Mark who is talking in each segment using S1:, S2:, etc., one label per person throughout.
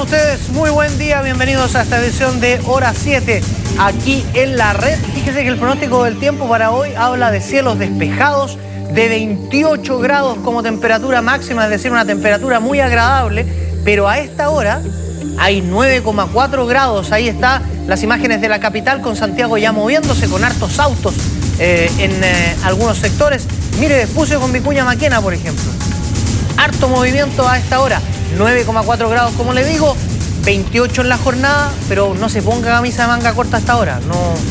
S1: ustedes? Muy buen día, bienvenidos a esta edición de Hora 7 aquí en la red. Fíjese que el pronóstico del tiempo para hoy habla de cielos despejados, de 28 grados como temperatura máxima, es decir, una temperatura muy agradable, pero a esta hora hay 9,4 grados. Ahí están las imágenes de la capital con Santiago ya moviéndose, con hartos autos en algunos sectores. Mire, Vespucio con Vicuña Maquena, por ejemplo. Harto movimiento a esta hora. 9,4 grados, como le digo, 28 en la jornada, pero no se ponga camisa de manga corta hasta ahora.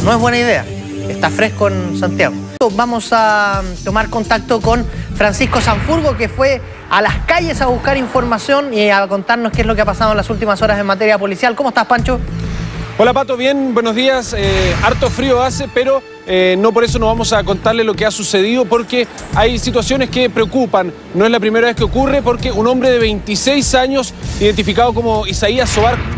S1: No es buena idea. Está fresco en Santiago. Vamos a tomar contacto con Francisco Sanfurgo, que fue a las calles a buscar información y a contarnos qué es lo que ha pasado en las últimas horas en materia policial. ¿Cómo estás, Pancho?
S2: Hola, Pato, bien, buenos días. Harto frío hace, pero no por eso no vamos a contarle lo que ha sucedido, porque hay situaciones que preocupan. No es la primera vez que ocurre, porque un hombre de 26 años, identificado como Isaías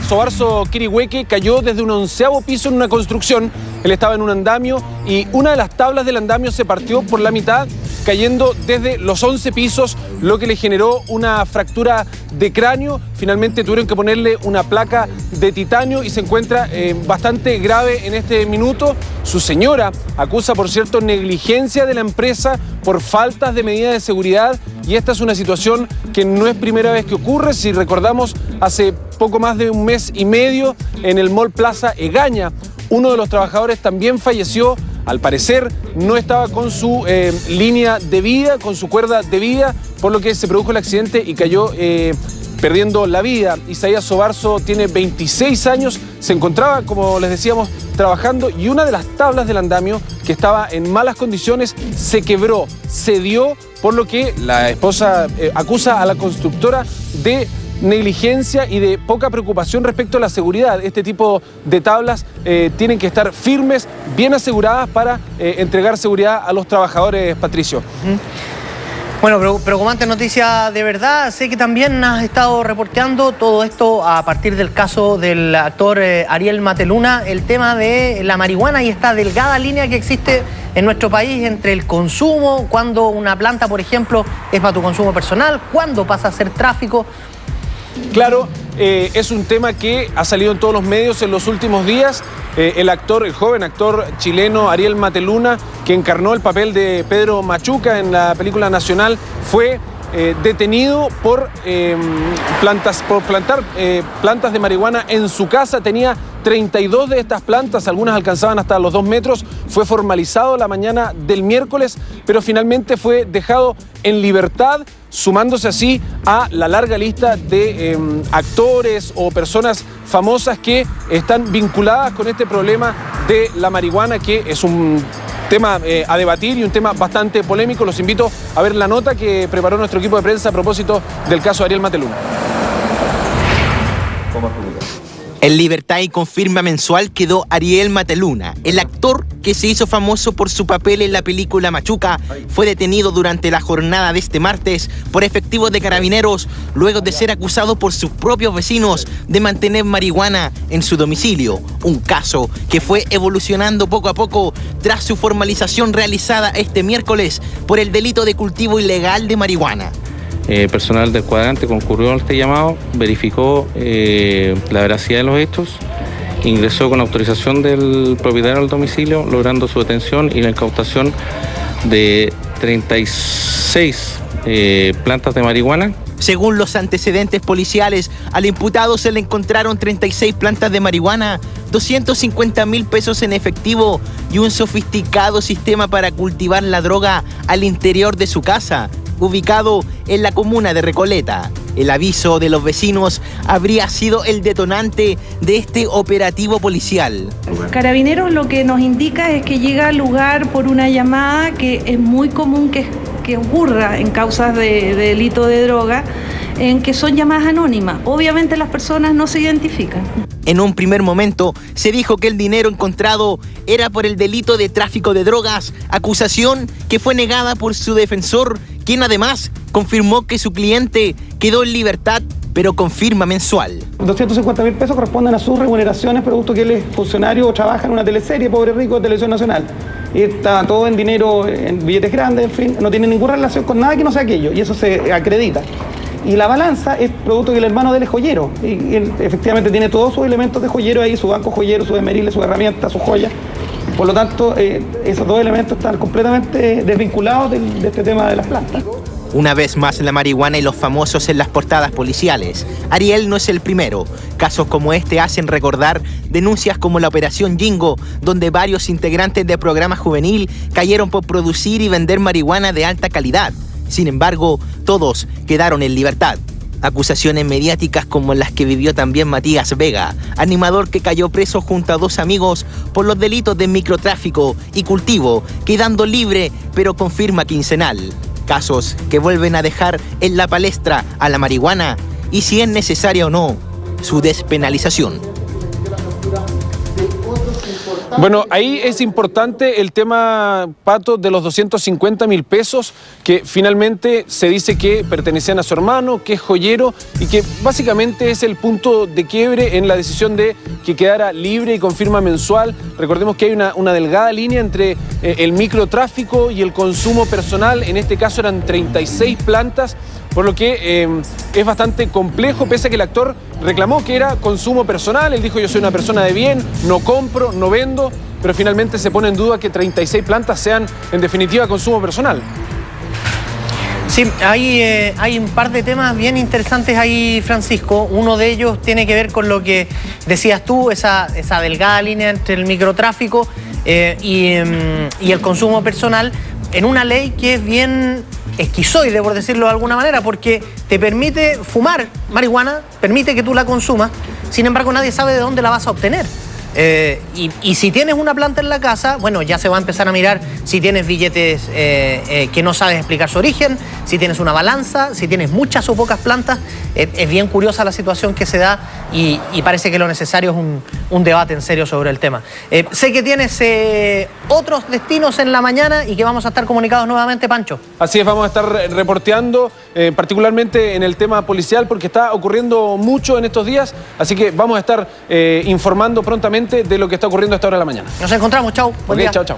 S2: Sobarzo Quirihueque, cayó desde un 11º piso en una construcción. Él estaba en un andamio y una de las tablas del andamio se partió por la mitad, cayendo desde los 11 pisos, lo que le generó una fractura de cráneo. Finalmente tuvieron que ponerle una placa de titanio y se encuentra bastante grave en este minuto. Su señora acusa, por cierto, negligencia de la empresa por faltas de medidas de seguridad, y esta es una situación que no es primera vez que ocurre. Si recordamos, hace poco más de un mes y medio en el Mall Plaza Egaña, uno de los trabajadores también falleció. Al parecer no estaba con su línea de vida, con su cuerda de vida, por lo que se produjo el accidente y cayó perdiendo la vida. Isaías Sobarzo tiene 26 años, se encontraba, como les decíamos, trabajando, y una de las tablas del andamio, que estaba en malas condiciones, se quebró, cedió, por lo que la esposa acusa a la constructora de negligencia y de poca preocupación respecto a la seguridad. Este tipo de tablas tienen que estar firmes, bien aseguradas, para entregar seguridad a los trabajadores, Patricio.
S1: Bueno, preocupante noticia de verdad. Sé que también has estado reporteando todo esto a partir del caso del actor Ariel Mateluna, el tema de la marihuana y esta delgada línea que existe en nuestro país entre el consumo, cuando una planta, por ejemplo, es para tu consumo personal, cuando pasa a ser tráfico.
S2: Claro, es un tema que ha salido en todos los medios en los últimos días. El joven actor chileno Ariel Mateluna, que encarnó el papel de Pedro Machuca en la película nacional, fue detenido por plantar plantas de marihuana en su casa. Tenía 32 de estas plantas, algunas alcanzaban hasta los 2 metros. Fue formalizado la mañana del miércoles, pero finalmente fue dejado en libertad, sumándose así a la larga lista de actores o personas famosas que están vinculadas con este problema de la marihuana, que es un tema a debatir y un tema bastante polémico. Los invito a ver la nota que preparó nuestro equipo de prensa a propósito del caso Ariel Mateluna.
S3: En libertad y con firma mensual quedó Ariel Mateluna. El actor, que se hizo famoso por su papel en la película Machuca, fue detenido durante la jornada de este martes por efectivos de Carabineros, luego de ser acusado por sus propios vecinos de mantener marihuana en su domicilio. Un caso que fue evolucionando poco a poco tras su formalización realizada este miércoles por el delito de cultivo ilegal de marihuana.
S4: Personal del cuadrante concurrió a este llamado, verificó la veracidad de los hechos, ingresó con autorización del propietario al domicilio, logrando su detención y la incautación de 36 plantas de marihuana.
S3: Según los antecedentes policiales, al imputado se le encontraron 36 plantas de marihuana, 250.000 pesos en efectivo y un sofisticado sistema para cultivar la droga al interior de su casa, ubicado en la comuna de Recoleta. El aviso de los vecinos habría sido el detonante de este operativo policial.
S5: Carabineros lo que nos indica es que llega al lugar por una llamada que es muy común que ocurra en causas de delito de droga, en que son llamadas anónimas. Obviamente las personas no se identifican.
S3: En un primer momento se dijo que el dinero encontrado era por el delito de tráfico de drogas, acusación que fue negada por su defensor, quien además confirmó que su cliente quedó en libertad, pero con firma mensual.
S6: 250.000 pesos corresponden a sus remuneraciones, producto que él es funcionario o trabaja en una teleserie, Pobre Rico, de Televisión Nacional. Y está todo en dinero, en billetes grandes, en fin, no tiene ninguna relación con nada que no sea aquello, y eso se acredita. Y la balanza es producto que el hermano de él es joyero. Y él efectivamente tiene todos sus elementos de joyero ahí, su banco joyero, sus esmeriles, sus herramientas, sus joyas. Por lo tanto, esos dos elementos están completamente desvinculados de este tema de las plantas.
S3: Una vez más la marihuana y los famosos en las portadas policiales. Ariel no es el primero. Casos como este hacen recordar denuncias como la Operación Jingo, donde varios integrantes de programa juvenil cayeron por producir y vender marihuana de alta calidad. Sin embargo, todos quedaron en libertad. Acusaciones mediáticas como las que vivió también Matías Vega, animador que cayó preso junto a 2 amigos por los delitos de microtráfico y cultivo, quedando libre pero con firma quincenal. Casos que vuelven a dejar en la palestra a la marihuana y, si es necesaria o no, su despenalización.
S2: Bueno, ahí es importante el tema, Pato, de los 250.000 pesos que finalmente se dice que pertenecían a su hermano, que es joyero y que básicamente es el punto de quiebre en la decisión de que quedara libre y con firma mensual. Recordemos que hay una delgada línea entre el microtráfico y el consumo personal. En este caso eran 36 plantas, por lo que es bastante complejo, pese a que el actor reclamó que era consumo personal. Él dijo: yo soy una persona de bien, no compro, no vendo, pero finalmente se pone en duda que 36 plantas sean en definitiva consumo personal.
S1: Sí, hay un par de temas bien interesantes ahí, Francisco. Uno de ellos tiene que ver con lo que decías tú, esa delgada línea entre el microtráfico y el consumo personal, en una ley que es bien esquizoide, por decirlo de alguna manera, porque te permite fumar marihuana, permite que tú la consumas, sin embargo nadie sabe de dónde la vas a obtener. Y si tienes una planta en la casa, bueno, ya se va a empezar a mirar si tienes billetes que no sabes explicar su origen, si tienes una balanza, si tienes muchas o pocas plantas. Es bien curiosa la situación que se da y parece que lo necesario es un debate en serio sobre el tema. Sé que tienes otros destinos en la mañana y que vamos a estar comunicados nuevamente, Pancho.
S2: Así es, vamos a estar reporteando, particularmente en el tema policial, porque está ocurriendo mucho en estos días, así que vamos a estar informando prontamente de lo que está ocurriendo a esta hora de la mañana.
S1: Nos encontramos, chau. Buen día.
S2: Chau, chau.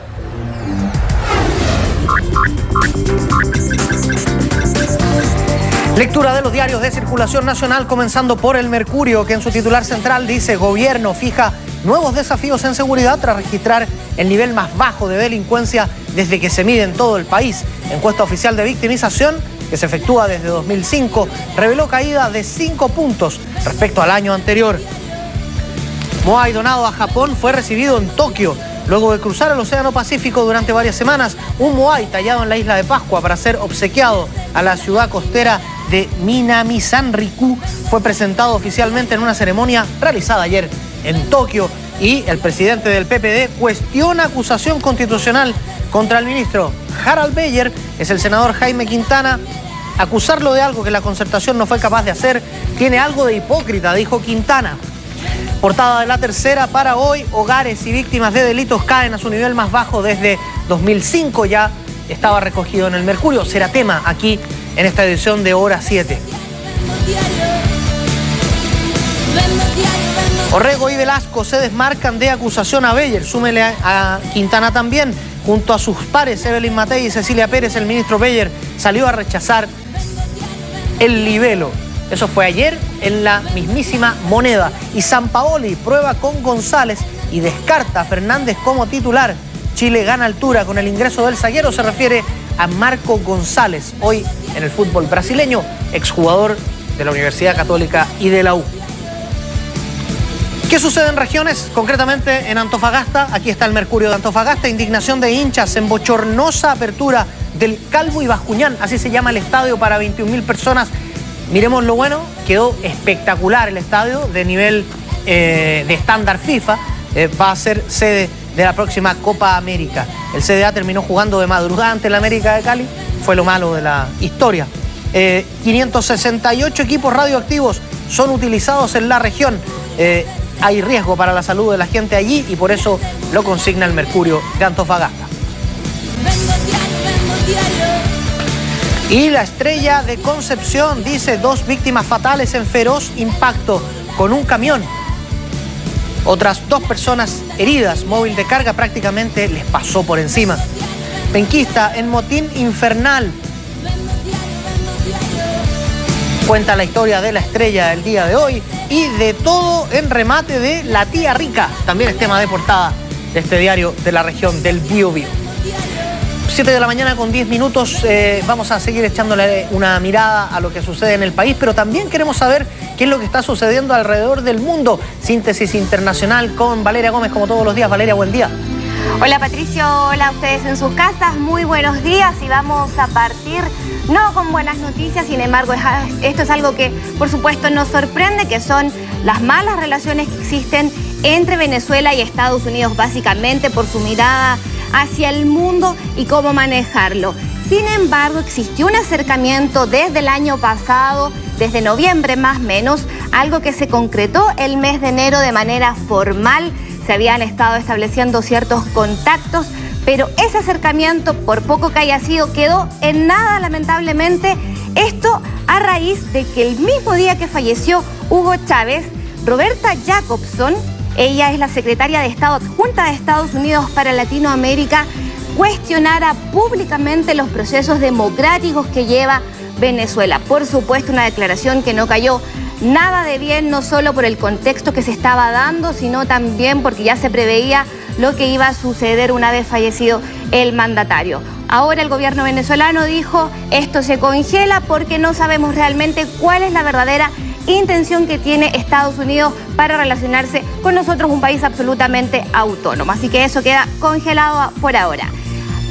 S1: Lectura de los diarios de circulación nacional, comenzando por El Mercurio, que en su titular central dice: Gobierno fija nuevos desafíos en seguridad tras registrar el nivel más bajo de delincuencia desde que se mide en todo el país. Encuesta oficial de victimización, que se efectúa desde 2005, reveló caída de 5 puntos respecto al año anterior. Moai, donado a Japón, fue recibido en Tokio. Luego de cruzar el Océano Pacífico durante varias semanas, un Moai tallado en la isla de Pascua para ser obsequiado a la ciudad costera de Minami-Sanriku fue presentado oficialmente en una ceremonia realizada ayer en Tokio. Y el presidente del PPD cuestiona acusación constitucional contra el ministro Harald Beyer. Es el senador Jaime Quintana. Acusarlo de algo que la Concertación no fue capaz de hacer tiene algo de hipócrita, dijo Quintana. Portada de La Tercera para hoy: hogares y víctimas de delitos caen a su nivel más bajo desde 2005. Ya estaba recogido en El Mercurio. Será tema aquí en esta edición de Hora 7. Orrego y Velasco se desmarcan de acusación a Beyer. Súmele a Quintana también. Junto a sus pares Evelyn Matei y Cecilia Pérez, el ministro Beyer salió a rechazar el libelo. Eso fue ayer en la mismísima Moneda. Y Sampaoli prueba con González y descarta a Fernández como titular. Chile gana altura con el ingreso del zaguero. Se refiere a Marco González, hoy en el fútbol brasileño, exjugador de la Universidad Católica y de la U. ¿Qué sucede en regiones? Concretamente en Antofagasta. Aquí está El Mercurio de Antofagasta. Indignación de hinchas en bochornosa apertura del Calvo y Bascuñán. Así se llama el estadio para 21.000 personas. Miremos lo bueno, quedó espectacular el estadio de nivel de estándar FIFA. Va a ser sede de la próxima Copa América. El CDA terminó jugando de madrugada ante el América de Cali. Fue lo malo de la historia. 568 equipos radioactivos son utilizados en la región. Hay riesgo para la salud de la gente allí y por eso lo consigna El Mercurio de Antofagasta. Y La Estrella de Concepción dice: 2 víctimas fatales en feroz impacto con un camión. Otras 2 personas heridas. Móvil de carga prácticamente les pasó por encima. Penquista en motín infernal. cuenta la historia de la estrella del día de hoy y de todo en remate de La Tía Rica. También es tema de portada de este diario de la región del Biobío. 7 de la mañana con 10 minutos, vamos a seguir echándole una mirada a lo que sucede en el país, pero también queremos saber qué es lo que está sucediendo alrededor del mundo. Síntesis internacional con Valeria Gómez, como todos los días. Valeria, buen día.
S7: Hola Patricio, hola a ustedes en sus casas, muy buenos días y vamos a partir no con buenas noticias, sin embargo esto es algo que por supuesto nos sorprende, que son las malas relaciones que existen entre Venezuela y Estados Unidos, básicamente por su mirada hacia el mundo y cómo manejarlo. Sin embargo, existió un acercamiento desde el año pasado, desde noviembre más o menos, algo que se concretó el mes de enero de manera formal. Se habían estado estableciendo ciertos contactos, pero ese acercamiento, por poco que haya sido, quedó en nada, lamentablemente. Esto a raíz de que el mismo día que falleció Hugo Chávez, Roberta Jacobson, ella es la secretaria de Estado adjunta de Estados Unidos para Latinoamérica, cuestionara públicamente los procesos democráticos que lleva Venezuela. Por supuesto, una declaración que no cayó nada de bien, no solo por el contexto que se estaba dando, sino también porque ya se preveía lo que iba a suceder una vez fallecido el mandatario. Ahora el gobierno venezolano dijo, esto se congela porque no sabemos realmente cuál es la verdadera intención que tiene Estados Unidos para relacionarse con nosotros, un país absolutamente autónomo. Así que eso queda congelado por ahora.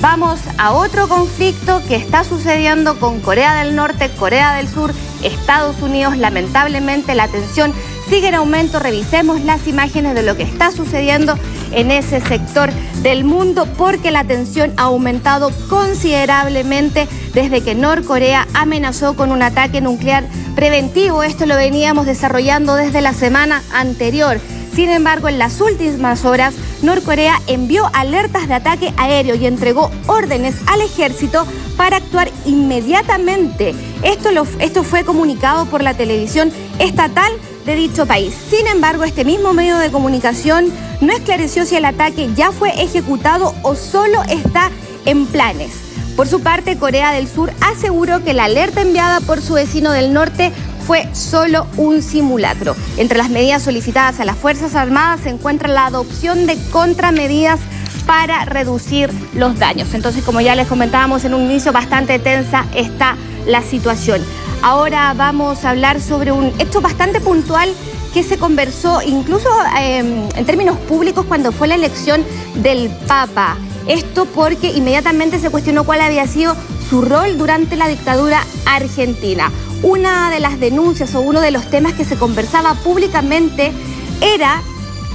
S7: Vamos a otro conflicto que está sucediendo con Corea del Norte, Corea del Sur, Estados Unidos. Lamentablemente la tensión sigue en aumento. Revisemos las imágenes de lo que está sucediendo en ese sector del mundo, porque la tensión ha aumentado considerablemente desde que Norcorea amenazó con un ataque nuclear preventivo. Esto lo veníamos desarrollando desde la semana anterior. Sin embargo, en las últimas horas, Norcorea envió alertas de ataque aéreo y entregó órdenes al ejército para actuar inmediatamente. Esto fue comunicado por la televisión estatal de dicho país. Sin embargo, este mismo medio de comunicación no esclareció si el ataque ya fue ejecutado o solo está en planes. Por su parte, Corea del Sur aseguró que la alerta enviada por su vecino del norte fue solo un simulacro. Entre las medidas solicitadas a las Fuerzas Armadas se encuentra la adopción de contramedidas para reducir los daños. Entonces, como ya les comentábamos en un inicio, bastante tensa está la situación. Ahora vamos a hablar sobre un hecho bastante puntual que se conversó incluso en términos públicos cuando fue la elección del Papa. Esto porque inmediatamente se cuestionó cuál había sido su rol durante la dictadura argentina. Una de las denuncias o uno de los temas que se conversaba públicamente era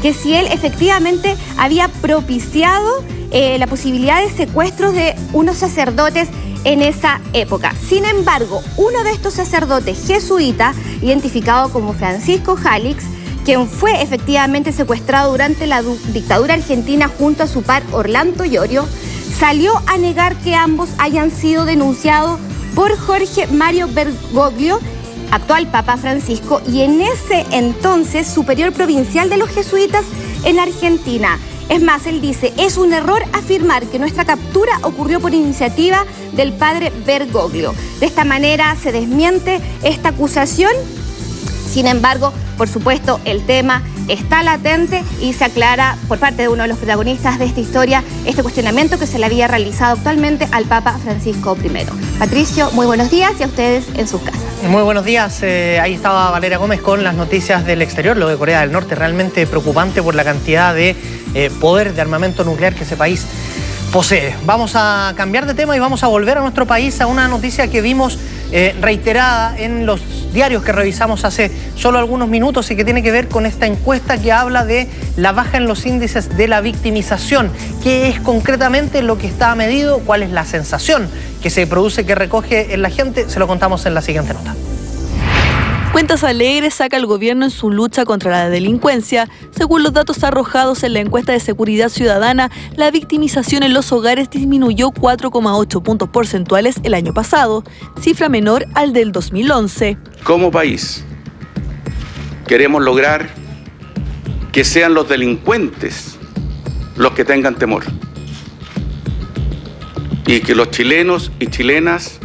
S7: que si él efectivamente había propiciado la posibilidad de secuestros de unos sacerdotes en esa época. Sin embargo, uno de estos sacerdotes jesuitas, identificado como Francisco Jalix, quien fue efectivamente secuestrado durante la dictadura argentina junto a su par Orlando Iorio, salió a negar que ambos hayan sido denunciados por Jorge Mario Bergoglio, actual Papa Francisco, y en ese entonces superior provincial de los jesuitas en Argentina. Es más, él dice, es un error afirmar que nuestra captura ocurrió por iniciativa del padre Bergoglio. De esta manera se desmiente esta acusación. Sin embargo, por supuesto, el tema está latente y se aclara por parte de uno de los protagonistas de esta historia este cuestionamiento que se le había realizado actualmente al Papa Francisco I. Patricio, muy buenos días y a ustedes en sus casas.
S1: Muy buenos días. Ahí estaba Valeria Gómez con las noticias del exterior. Lo de Corea del Norte realmente preocupante por la cantidad de poder de armamento nuclear que ese país posee. Vamos a cambiar de tema y vamos a volver a nuestro país a una noticia que vimos reiterada en los diarios que revisamos hace solo algunos minutos y que tiene que ver con esta encuesta que habla de la baja en los índices de la victimización. ¿Qué es concretamente lo que está medido? ¿Cuál es la sensación que se produce, que recoge en la gente? Se lo contamos en la siguiente nota.
S8: Cuentas alegres saca el gobierno en su lucha contra la delincuencia. Según los datos arrojados en la encuesta de seguridad ciudadana, la victimización en los hogares disminuyó 4,8 puntos porcentuales el año pasado, cifra menor al del 2011.
S9: Como país, queremos lograr que sean los delincuentes los que tengan temor y que los chilenos y chilenas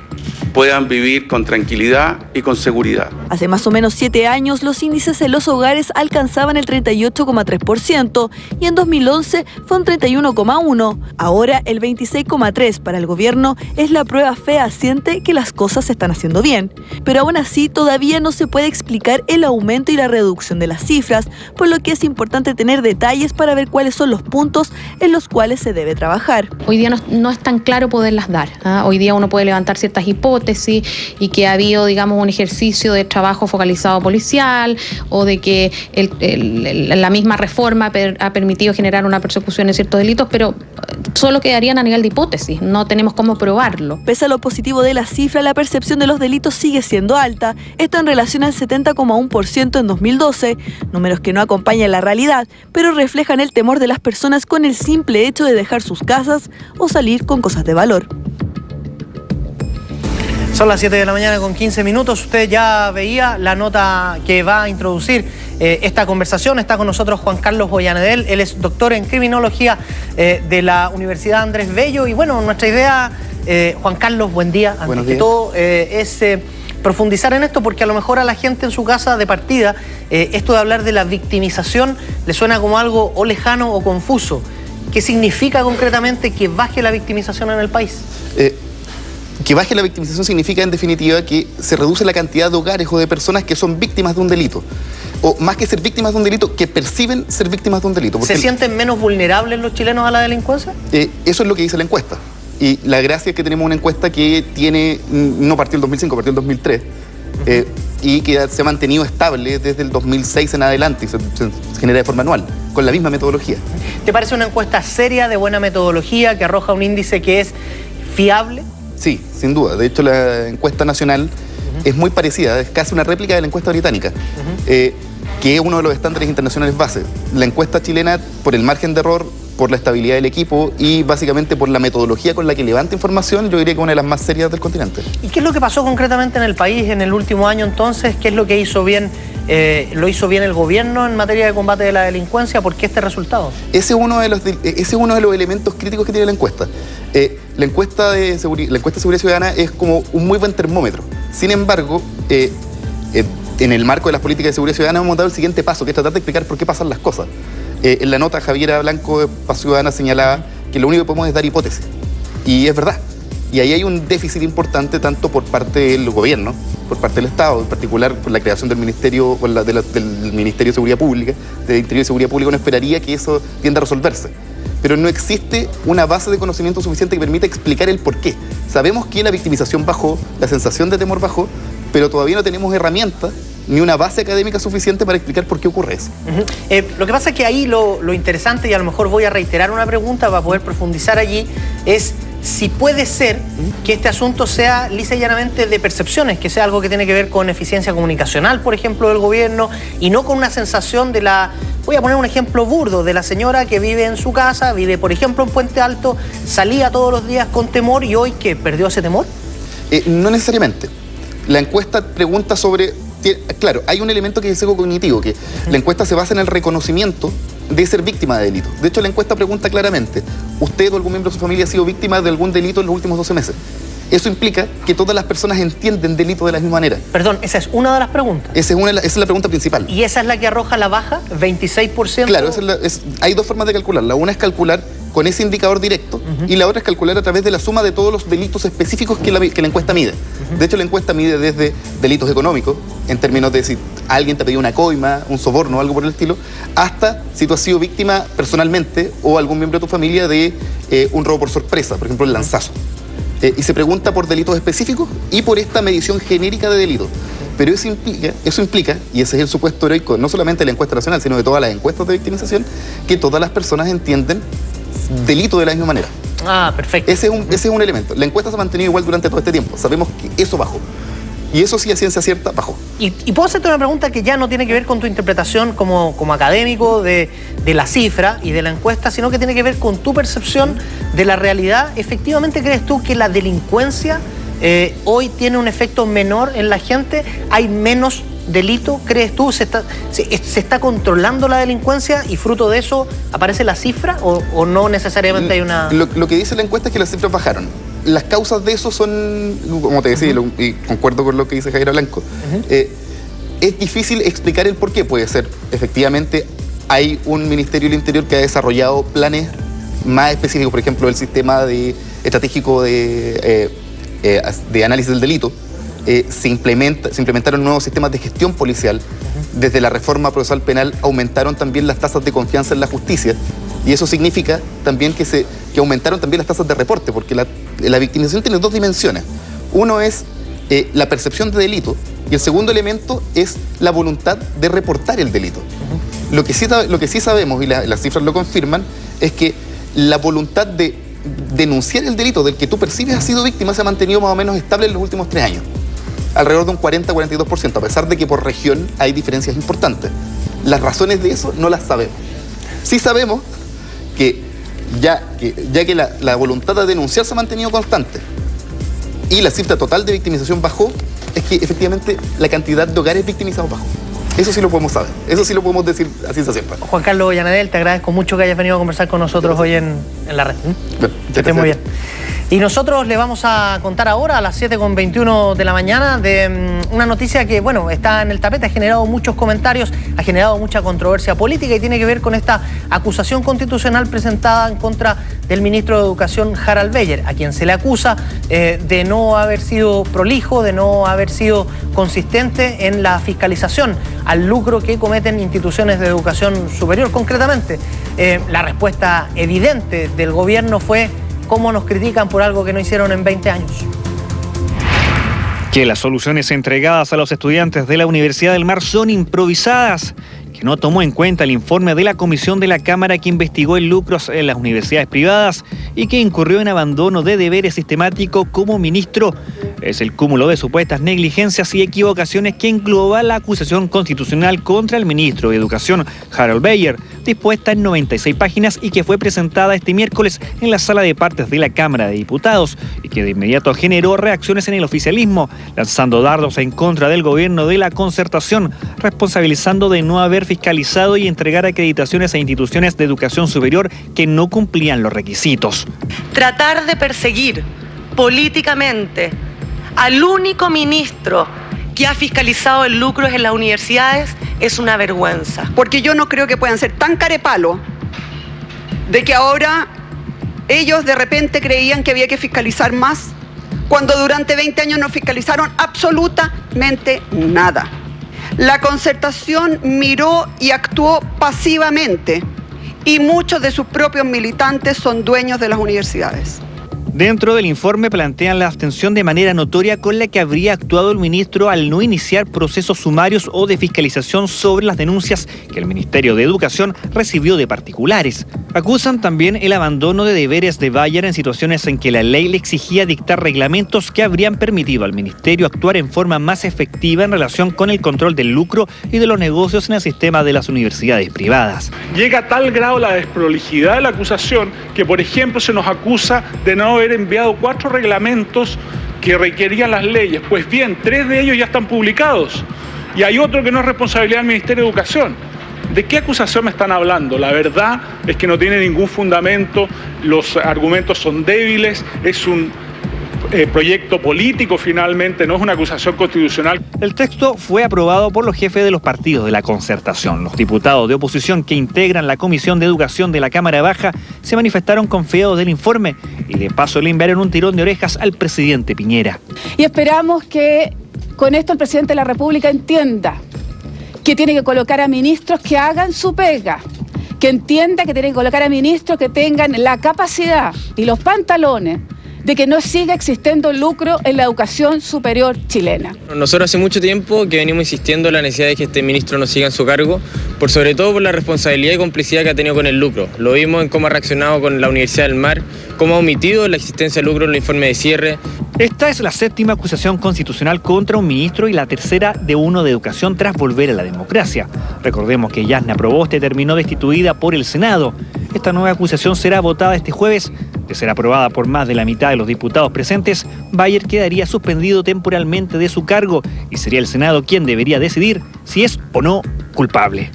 S9: puedan vivir con tranquilidad y con seguridad.
S8: Hace más o menos 7 años, los índices en los hogares alcanzaban el 38,3% y en 2011 fue un 31,1%. Ahora el 26,3% para el gobierno es la prueba fehaciente que las cosas se están haciendo bien. Pero aún así todavía no se puede explicar el aumento y la reducción de las cifras, por lo que es importante tener detalles para ver cuáles son los puntos en los cuales se debe trabajar.
S10: Hoy día no es tan claro poderlas dar. Hoy día uno puede levantar ciertas hipótesis y que ha habido, digamos, un ejercicio de trabajo focalizado policial o de que la misma reforma ha permitido generar una persecución de ciertos delitos, pero solo quedarían a nivel de hipótesis, no tenemos cómo probarlo.
S8: Pese a lo positivo de la cifra, la percepción de los delitos sigue siendo alta, esto en relación al 70,1% en 2012, números que no acompañan la realidad, pero reflejan el temor de las personas con el simple hecho de dejar sus casas o salir con cosas de valor.
S1: Son las 7 de la mañana con 15 minutos. Usted ya veía la nota que va a introducir esta conversación. Está con nosotros Juan Carlos Ollanedel. Él es doctor en criminología de la Universidad Andrés Bello. Y bueno, nuestra idea, Juan Carlos, buen día. Antes que todo, es profundizar en esto porque a lo mejor a la gente en su casa de partida, esto de hablar de la victimización le suena como algo o lejano o confuso. ¿Qué significa concretamente que baje la victimización en el país?
S11: Que baje la victimización significa, en definitiva, que se reduce la cantidad de hogares o de personas que son víctimas de un delito. O más que ser víctimas de un delito, que perciben ser víctimas de un delito.
S1: ¿Se sienten menos vulnerables los chilenos a la delincuencia?
S11: Eso es lo que dice la encuesta. Y la gracia es que tenemos una encuesta que no partió en 2005, partió en 2003. Y que se ha mantenido estable desde el 2006 en adelante y se genera de forma anual, con la misma metodología.
S1: ¿Te parece una encuesta seria, de buena metodología, que arroja un índice que es fiable?
S11: Sí, sin duda. De hecho, la encuesta nacional es muy parecida, es casi una réplica de la encuesta británica, que es uno de los estándares internacionales base. La encuesta chilena, por el margen de error, por la estabilidad del equipo y básicamente por la metodología con la que levanta información, yo diría que es una de las más serias del continente.
S1: ¿Y qué es lo que pasó concretamente en el país en el último año entonces? ¿Qué es lo que hizo bien, lo hizo bien el gobierno en materia de combate de la delincuencia? ¿Por qué este resultado?
S11: Ese es uno de los elementos críticos que tiene la encuesta. La encuesta de seguridad ciudadana es como un muy buen termómetro. Sin embargo, en el marco de las políticas de seguridad ciudadana hemos dado el siguiente paso, que es tratar de explicar por qué pasan las cosas. En la nota, Javiera Blanco de Paz Ciudadana señalaba que lo único que podemos es dar hipótesis. Y es verdad. Y ahí hay un déficit importante tanto por parte del gobierno, por parte del Estado, en particular por la creación del Ministerio, del Ministerio de Seguridad Pública, de Interior y Seguridad Pública. Uno esperaría que eso tienda a resolverse. Pero no existe una base de conocimiento suficiente que permita explicar el porqué. Sabemos que la victimización bajó, la sensación de temor bajó, pero todavía no tenemos herramientas ni una base académica suficiente para explicar por qué ocurre eso.
S1: Lo que pasa es que ahí lo interesante, y a lo mejor voy a reiterar una pregunta para poder profundizar allí, es si puede ser que este asunto sea lisa y llanamente de percepciones, que sea algo que tiene que ver con eficiencia comunicacional, por ejemplo, del gobierno, y no con una sensación de la... Voy a poner un ejemplo burdo, de la señora que vive en su casa, vive, por ejemplo, en Puente Alto, salía todos los días con temor y hoy, ¿qué? ¿Perdió ese temor?
S11: No necesariamente. La encuesta pregunta sobre... Claro, hay un elemento que es sesgo cognitivo, que la encuesta se basa en el reconocimiento de ser víctima de delito. De hecho, la encuesta pregunta claramente, ¿usted o algún miembro de su familia ha sido víctima de algún delito en los últimos 12 meses? Eso implica que todas las personas entienden delito de la misma manera.
S1: Perdón, esa es una de las preguntas.
S11: Esa es la pregunta principal.
S1: ¿Y esa es la que arroja la baja? ¿26%?
S11: Claro, hay dos formas de calcularla. Una es calcular con ese indicador directo y la otra es calcular a través de la suma de todos los delitos específicos que la encuesta mide. De hecho, la encuesta mide desde delitos económicos, en términos de si alguien te pidió una coima, un soborno o algo por el estilo, hasta si tú has sido víctima personalmente o algún miembro de tu familia de un robo por sorpresa, por ejemplo, el lanzazo. Y se pregunta por delitos específicos y por esta medición genérica de delitos. Pero eso implica, y ese es el supuesto heroico, no solamente de la encuesta nacional, sino de todas las encuestas de victimización, que todas las personas entienden delito de la misma manera.
S1: Ah, perfecto.
S11: Ese es un elemento. La encuesta se ha mantenido igual durante todo este tiempo. Sabemos que eso bajó. Y eso sí, a ciencia cierta, bajó.
S1: Y puedo hacerte una pregunta que ya no tiene que ver con tu interpretación como académico de la cifra y de la encuesta, sino que tiene que ver con tu percepción de la realidad. ¿Efectivamente crees tú que la delincuencia hoy tiene un efecto menor en la gente? ¿Hay menos delito? ¿Crees tú? ¿Se está controlando la delincuencia y fruto de eso aparece la cifra o no necesariamente hay una...?
S11: Lo que dice la encuesta es que las cifras bajaron. las causas de eso son, como te decía, y concuerdo con lo que dice Javiera Blanco, es difícil explicar el por qué. Puede ser, efectivamente, hay un Ministerio del Interior que ha desarrollado planes más específicos, por ejemplo, el sistema estratégico de análisis del delito. Se implementaron nuevos sistemas de gestión policial. Desde la reforma procesal penal aumentaron también las tasas de confianza en la justicia, y eso significa también que aumentaron también las tasas de reporte, porque la victimización tiene dos dimensiones. Uno es la percepción de delito, y el segundo elemento es la voluntad de reportar el delito. Lo que sí sabemos, y las cifras lo confirman, es que la voluntad de denunciar el delito del que tú percibes has sido víctima se ha mantenido más o menos estable en los últimos 3 años. Alrededor de un 40-42%, a pesar de que por región hay diferencias importantes. Las razones de eso no las sabemos. Sí sabemos que ya que la voluntad de denunciar se ha mantenido constante y la cifra total de victimización bajó, es que efectivamente la cantidad de hogares victimizados bajó. Eso sí lo podemos saber, eso sí lo podemos decir a ciencia cierta.
S1: Juan Carlos Llanedel, te agradezco mucho que hayas venido a conversar con nosotros hoy en la red. Que estés muy bien. Y nosotros le vamos a contar ahora a las 7:21 de la mañana de una noticia que, bueno, está en el tapete, ha generado muchos comentarios, ha generado mucha controversia política y tiene que ver con esta acusación constitucional presentada en contra del ministro de Educación, Harald Beyer, a quien se le acusa de no haber sido prolijo, de no haber sido consistente en la fiscalización al lucro que cometen instituciones de educación superior. Concretamente, la respuesta evidente del gobierno fue: ¿cómo nos critican por algo que no hicieron en 20 años?
S12: Que las soluciones entregadas a los estudiantes de la Universidad del Mar son improvisadas, que no tomó en cuenta el informe de la Comisión de la Cámara que investigó el lucro en las universidades privadas y que incurrió en abandono de deberes sistemático como ministro. Es el cúmulo de supuestas negligencias y equivocaciones que engloba la acusación constitucional contra el ministro de Educación, Harald Beyer, dispuesta en 96 páginas y que fue presentada este miércoles en la Sala de Partes de la Cámara de Diputados y que de inmediato generó reacciones en el oficialismo, lanzando dardos en contra del gobierno de la Concertación, responsabilizando de no haber fiscalizado y entregar acreditaciones a instituciones de educación superior que no cumplían los requisitos.
S13: Tratar de perseguir políticamente al único ministro que ha fiscalizado el lucro en las universidades es una vergüenza.
S14: Porque yo no creo que puedan ser tan carepalo de que ahora ellos de repente creían que había que fiscalizar más, cuando durante 20 años no fiscalizaron absolutamente nada. La Concertación miró y actuó pasivamente, y muchos de sus propios militantes son dueños de las universidades.
S12: Dentro del informe plantean la abstención de manera notoria con la que habría actuado el ministro al no iniciar procesos sumarios o de fiscalización sobre las denuncias que el Ministerio de Educación recibió de particulares. Acusan también el abandono de deberes de Beyer en situaciones en que la ley le exigía dictar reglamentos que habrían permitido al Ministerio actuar en forma más efectiva en relación con el control del lucro y de los negocios en el sistema de las universidades privadas.
S15: Llega a tal grado la desprolijidad de la acusación que, por ejemplo, se nos acusa de no haber enviado 4 reglamentos que requerían las leyes. Pues bien, 3 de ellos ya están publicados y hay otro que no es responsabilidad del Ministerio de Educación. ¿De qué acusación me están hablando? La verdad es que no tiene ningún fundamento, los argumentos son débiles, es un proyecto político finalmente, no es una acusación constitucional.
S12: El texto fue aprobado por los jefes de los partidos de la Concertación. Los diputados de oposición que integran la Comisión de Educación de la Cámara Baja se manifestaron confiados del informe y de paso le enviaron un tirón de orejas al presidente Piñera.
S16: Y esperamos que con esto el presidente de la República entienda que tiene que colocar a ministros que hagan su pega, que entienda que tiene que colocar a ministros que tengan la capacidad y los pantalones de que no siga existiendo lucro en la educación superior chilena.
S17: Nosotros hace mucho tiempo que venimos insistiendo en la necesidad de que este ministro no siga en su cargo, sobre todo por la responsabilidad y complicidad que ha tenido con el lucro. Lo vimos en cómo ha reaccionado con la Universidad del Mar, cómo ha omitido la existencia del lucro en el informe de cierre.
S12: Esta es la 7ª acusación constitucional contra un ministro y la 3ª de uno de educación tras volver a la democracia. Recordemos que Yasna Proboste terminó destituida por el Senado. Esta nueva acusación será votada este jueves. De ser aprobada por más de la mitad de los diputados presentes, Beyer quedaría suspendido temporalmente de su cargo y sería el Senado quien debería decidir si es o no culpable.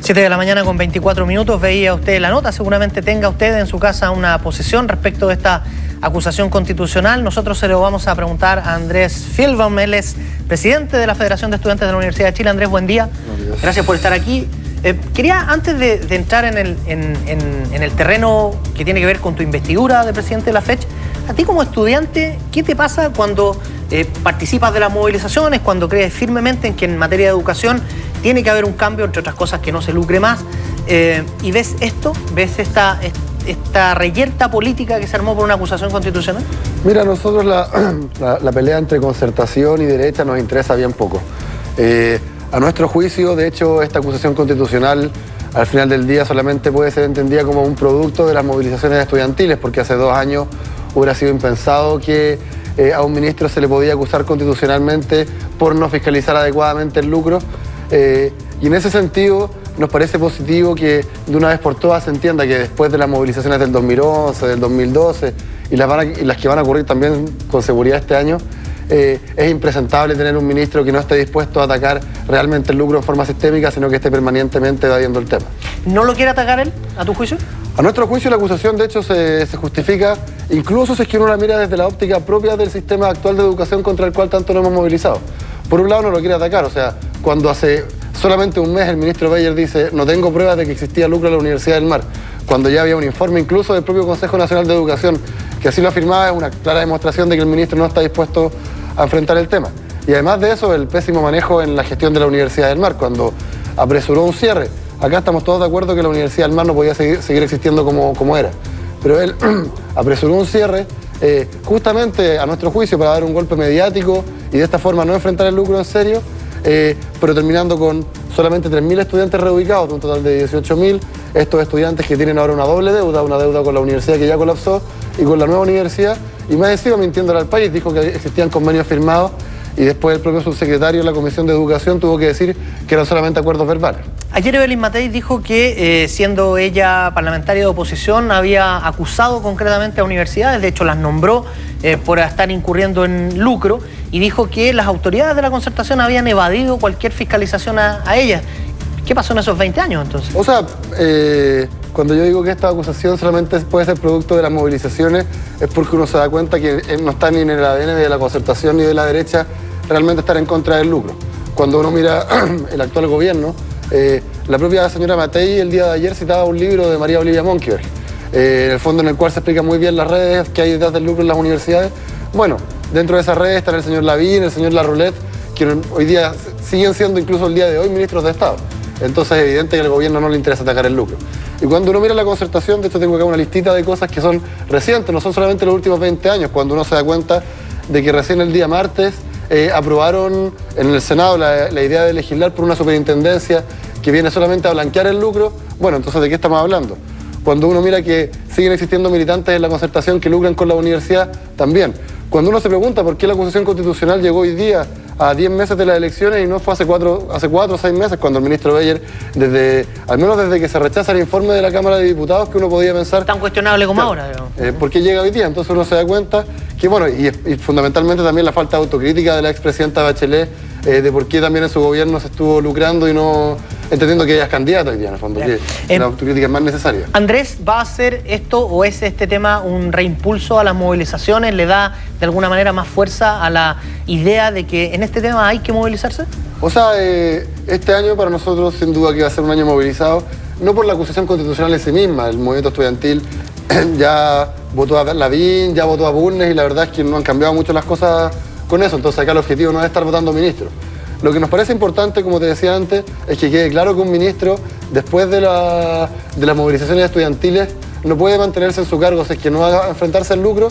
S1: 7 de la mañana con 24 minutos, veía usted la nota, seguramente tenga usted en su casa una posición respecto de esta acusación constitucional. Nosotros se lo vamos a preguntar a Andrés Fielbaum, él es presidente de la Federación de Estudiantes de la Universidad de Chile. Andrés, buen día. Gracias por estar aquí. Quería, antes de entrar en el terreno que tiene que ver con tu investidura de presidente de la FECH, a ti como estudiante, ¿qué te pasa cuando participas de las movilizaciones, cuando crees firmemente en que en materia de educación tiene que haber un cambio, entre otras cosas, que no se lucre más, y ves esto, ves esta reyerta política que se armó por una acusación constitucional?
S18: Mira, a nosotros la pelea entre concertación y derecha nos interesa bien poco. A nuestro juicio, de hecho, esta acusación constitucional al final del día solamente puede ser entendida como un producto de las movilizaciones estudiantiles, porque hace 2 años hubiera sido impensado que a un ministro se le podía acusar constitucionalmente por no fiscalizar adecuadamente el lucro. Y en ese sentido nos parece positivo que de una vez por todas se entienda que después de las movilizaciones del 2011, del 2012 y las que van a ocurrir también con seguridad este año, es impresentable tener un ministro que no esté dispuesto a atacar realmente el lucro en forma sistémica, sino que esté permanentemente evadiendo el tema.
S1: ¿No lo quiere atacar él, a tu juicio?
S18: A nuestro juicio la acusación de hecho se justifica, incluso si es que uno la mira desde la óptica propia del sistema actual de educación contra el cual tanto nos hemos movilizado. Por un lado no lo quiere atacar, o sea, cuando hace solamente un mes el ministro Beyer dice no tengo pruebas de que existía lucro en la Universidad del Mar, cuando ya había un informe incluso del propio Consejo Nacional de Educación que así lo afirmaba, es una clara demostración de que el ministro no está dispuesto a enfrentar el tema. Y además de eso, el pésimo manejo en la gestión de la Universidad del Mar, cuando apresuró un cierre. Acá estamos todos de acuerdo que la Universidad del Mar no podía seguir existiendo como era. Pero él apresuró un cierre justamente a nuestro juicio para dar un golpe mediático y de esta forma no enfrentar el lucro en serio, pero terminando con solamente 3.000 estudiantes reubicados de un total de 18.000. Estos estudiantes que tienen ahora una doble deuda, una deuda con la universidad que ya colapsó y con la nueva universidad, y más encima mintiéndole al país, dijo que existían convenios firmados y después el propio subsecretario de la Comisión de Educación tuvo que decir que eran solamente acuerdos verbales.
S1: Ayer Evelyn Matei dijo que, siendo ella parlamentaria de oposición, había acusado concretamente a universidades, de hecho las nombró por estar incurriendo en lucro, y dijo que las autoridades de la concertación habían evadido cualquier fiscalización a ellas. ¿Qué pasó en esos 20 años entonces?
S18: O sea, cuando yo digo que esta acusación solamente puede ser producto de las movilizaciones, es porque uno se da cuenta que no está ni en el ADN de la concertación ni de la derecha realmente estar en contra del lucro. Cuando uno mira el actual gobierno, la propia señora Matei el día de ayer citaba un libro de María Olivia Monkeberg, en el fondo en el cual se explica muy bien las redes que hay detrás del lucro en las universidades. Bueno, dentro de esas redes están el señor Lavín, el señor Larroulet, que hoy día siguen siendo incluso el día de hoy ministros de Estado. Entonces es evidente que al gobierno no le interesa atacar el lucro. Y cuando uno mira la concertación, de hecho tengo acá una listita de cosas que son recientes, no son solamente los últimos 20 años, cuando uno se da cuenta de que recién el día martes aprobaron en el Senado la idea de legislar por una superintendencia que viene solamente a blanquear el lucro. Bueno, entonces ¿de qué estamos hablando? Cuando uno mira que siguen existiendo militantes en la concertación que lucran con la universidad, también. Cuando uno se pregunta por qué la acusación constitucional llegó hoy día a 10 meses de las elecciones y no fue hace 4 o 6 meses cuando el ministro Beyer, al menos desde que se rechaza el informe de la Cámara de Diputados, que uno podía pensar...
S1: Tan cuestionable como ahora.
S18: ¿Por qué llega hoy día? Entonces uno se da cuenta que, bueno, y fundamentalmente también la falta de autocrítica de la expresidenta Bachelet, de por qué también en su gobierno se estuvo lucrando y no entendiendo que ella es candidata hoy día, en el fondo, que la autocrítica es más necesaria.
S1: Andrés, ¿va a hacer esto o es este tema un reimpulso a las movilizaciones? ¿Le da de alguna manera más fuerza a la idea de que en este tema hay que movilizarse?
S18: O sea, este año para nosotros sin duda que va a ser un año movilizado, no por la acusación constitucional en sí misma. El movimiento estudiantil ya votó a Lavín, ya votó a Bulnes y la verdad es que no han cambiado mucho las cosas con eso. Entonces acá el objetivo no es estar votando ministros. Lo que nos parece importante, como te decía antes, es que quede claro que un ministro, después de las movilizaciones estudiantiles, no puede mantenerse en su cargo si es que no va a enfrentarse al lucro.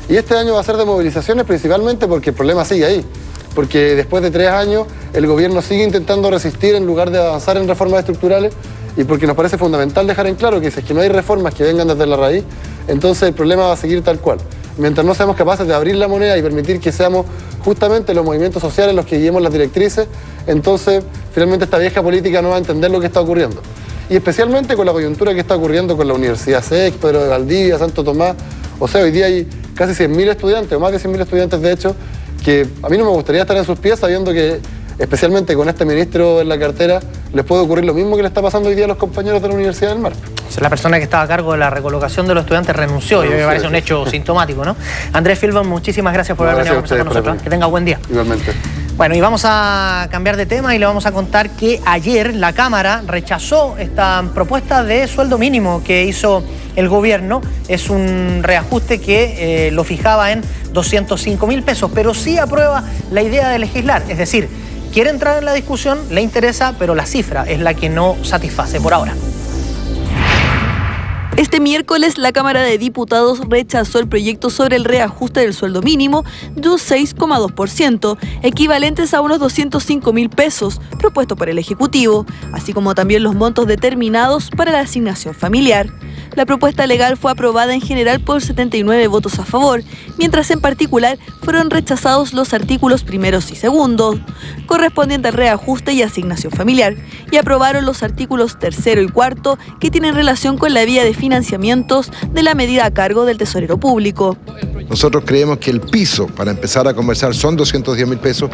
S18: Y este año va a ser de movilizaciones principalmente porque el problema sigue ahí. Porque después de 3 años el gobierno sigue intentando resistir en lugar de avanzar en reformas estructurales y porque nos parece fundamental dejar en claro que si es que no hay reformas que vengan desde la raíz, entonces el problema va a seguir tal cual. Mientras no seamos capaces de abrir la moneda y permitir que seamos justamente los movimientos sociales los que guiemos las directrices, entonces finalmente esta vieja política no va a entender lo que está ocurriendo. Y especialmente con la coyuntura que está ocurriendo con la Universidad SEC, Pedro de Valdivia, Santo Tomás. O sea, hoy día hay casi 100.000 estudiantes, o más de 100.000 estudiantes de hecho, que a mí no me gustaría estar en sus pies sabiendo que especialmente con este ministro en la cartera, les puede ocurrir lo mismo que le está pasando hoy día a los compañeros de la Universidad del Mar.
S1: La persona que estaba a cargo de la recolocación de los estudiantes renunció, y me parece un hecho sintomático, ¿no? Andrés Filban, muchísimas gracias por haber venido a conversar con nosotros. Que tenga buen día.
S18: Igualmente.
S1: Bueno, y vamos a cambiar de tema y le vamos a contar que ayer la Cámara rechazó esta propuesta de sueldo mínimo que hizo el gobierno. Es un reajuste que lo fijaba en 205.000 pesos, pero sí aprueba la idea de legislar. Es decir, quiere entrar en la discusión, le interesa, pero la cifra es la que no satisface por ahora.
S8: Este miércoles, la Cámara de Diputados rechazó el proyecto sobre el reajuste del sueldo mínimo de un 6,2%, equivalentes a unos 205.000 pesos, propuesto por el Ejecutivo, así como también los montos determinados para la asignación familiar. La propuesta legal fue aprobada en general por 79 votos a favor, mientras en particular fueron rechazados los artículos primeros y segundos, correspondientes al reajuste y asignación familiar, y aprobaron los artículos tercero y cuarto que tienen relación con la vía de financiamientos de la medida a cargo del tesorero público.
S19: Nosotros creemos que el piso para empezar a conversar son 210.000 pesos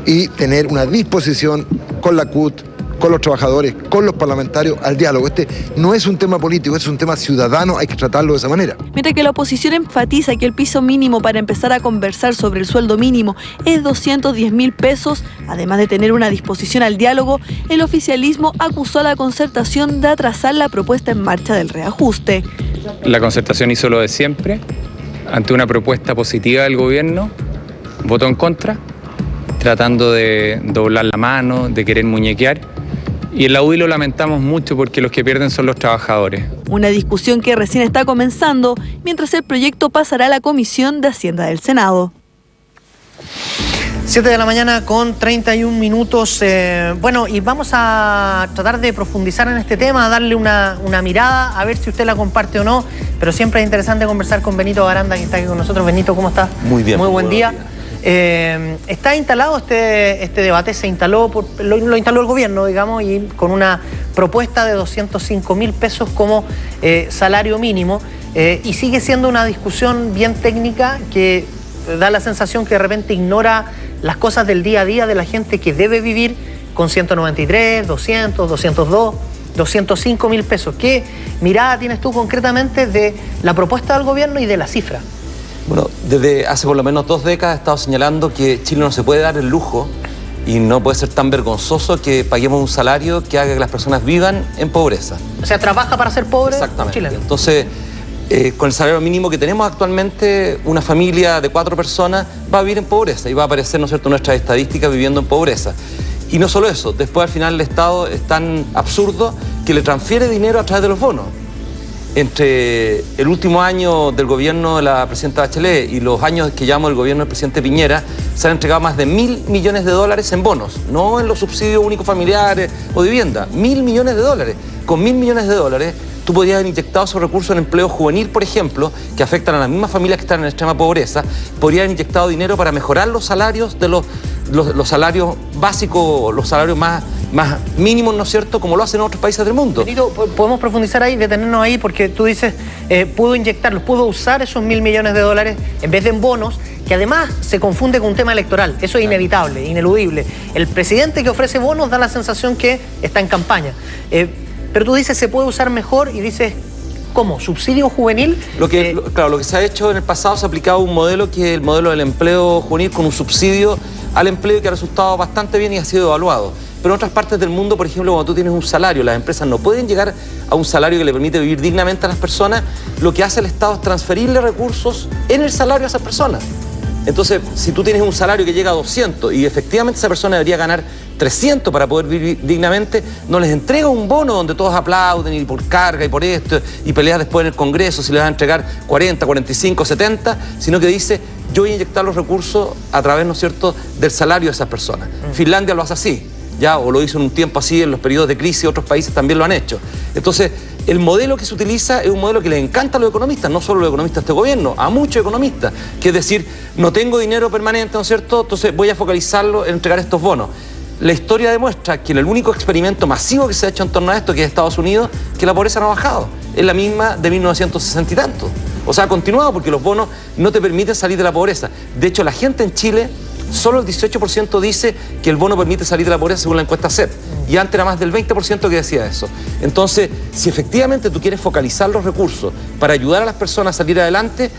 S19: y tener una disposición con la CUT, con los trabajadores, con los parlamentarios al diálogo. Este no es un tema político, es un tema ciudadano, hay que tratarlo de esa manera.
S8: Mientras que la oposición enfatiza que el piso mínimo para empezar a conversar sobre el sueldo mínimo es 210.000 pesos, además de tener una disposición al diálogo, el oficialismo acusó a la concertación de atrasar la puesta en marcha del reajuste.
S20: La concertación hizo lo de siempre, ante una propuesta positiva del gobierno, votó en contra, tratando de doblar la mano, de querer muñequear. Y en la UDI lo lamentamos mucho porque los que pierden son los trabajadores.
S8: Una discusión que recién está comenzando, mientras el proyecto pasará a la Comisión de Hacienda del Senado.
S1: 7 de la mañana con 31 minutos. Bueno, y vamos a tratar de profundizar en este tema, darle una mirada, a ver si usted la comparte o no. Pero siempre es interesante conversar con Benito Aranda, que está aquí con nosotros. Benito, ¿cómo estás?
S21: Muy bien.
S1: Muy buen día. Está instalado este debate, lo instaló el gobierno, digamos, y con una propuesta de 205.000 pesos como salario mínimo, y sigue siendo una discusión bien técnica que da la sensación que de repente ignora las cosas del día a día de la gente que debe vivir con 193, 200, 202, 205.000 pesos. ¿Qué mirada tienes tú concretamente de la propuesta del gobierno y de la cifra?
S21: Bueno, desde hace por lo menos 2 décadas he estado señalando que Chile no se puede dar el lujo y no puede ser tan vergonzoso que paguemos un salario que haga que las personas vivan en pobreza.
S1: O sea, trabaja para ser pobre.
S21: Exactamente. Chileno. Entonces, con el salario mínimo que tenemos actualmente, una familia de 4 personas va a vivir en pobreza y va a aparecer, ¿no es cierto?, nuestras estadísticas viviendo en pobreza. Y no solo eso, después al final el Estado es tan absurdo que le transfiere dinero a través de los bonos. Entre el último año del gobierno de la presidenta Bachelet y los años que llevamos el gobierno del presidente Piñera, se han entregado más de $1.000 millones en bonos, no en los subsidios únicos familiares o de vivienda, $1.000 millones. Con $1.000 millones tú podrías haber inyectado esos recursos en empleo juvenil, por ejemplo, que afectan a las mismas familias que están en extrema pobreza. Podrías haber inyectado dinero para mejorar los salarios de los salarios básicos, los salarios más mínimos, ¿no es cierto?, como lo hacen en otros países del mundo.
S1: Benito, podemos profundizar ahí, detenernos ahí, porque tú dices, pudo inyectarlos, pudo usar esos $1.000 millones en vez de en bonos, que además se confunde con un tema electoral. Eso es inevitable, ineludible. El presidente que ofrece bonos da la sensación que está en campaña. Pero tú dices, se puede usar mejor, y dices, ¿cómo? ¿Subsidio juvenil?
S21: Claro, lo que se ha hecho en el pasado, se ha aplicado un modelo que es el modelo del empleo juvenil con un subsidio al empleo que ha resultado bastante bien y ha sido evaluado. Pero en otras partes del mundo, por ejemplo, cuando tú tienes un salario, las empresas no pueden llegar a un salario que le permite vivir dignamente a las personas, lo que hace el Estado es transferirle recursos en el salario a esas personas. Entonces, si tú tienes un salario que llega a 200 y efectivamente esa persona debería ganar 300 para poder vivir dignamente, no les entrega un bono donde todos aplauden y por carga y por esto y peleas después en el Congreso si les va a entregar 40, 45, 70, sino que dice, yo voy a inyectar los recursos a través, ¿no es cierto?, del salario de esas personas. Finlandia lo hace así, ya, o lo hizo en un tiempo así en los periodos de crisis, otros países también lo han hecho. Entonces, el modelo que se utiliza es un modelo que les encanta a los economistas, no solo a los economistas de este gobierno, a muchos economistas, que es decir, no tengo dinero permanente, ¿no es cierto?, entonces voy a focalizarlo en entregar estos bonos. La historia demuestra que en el único experimento masivo que se ha hecho en torno a esto, que es Estados Unidos, que la pobreza no ha bajado. Es la misma de 1960 y tanto. O sea, ha continuado porque los bonos no te permiten salir de la pobreza. De hecho, la gente en Chile Solo el 18% dice que el bono permite salir de la pobreza según la encuesta CEP. Y antes era más del 20% que decía eso. Entonces, si efectivamente tú quieres focalizar los recursos para ayudar a las personas a salir adelante,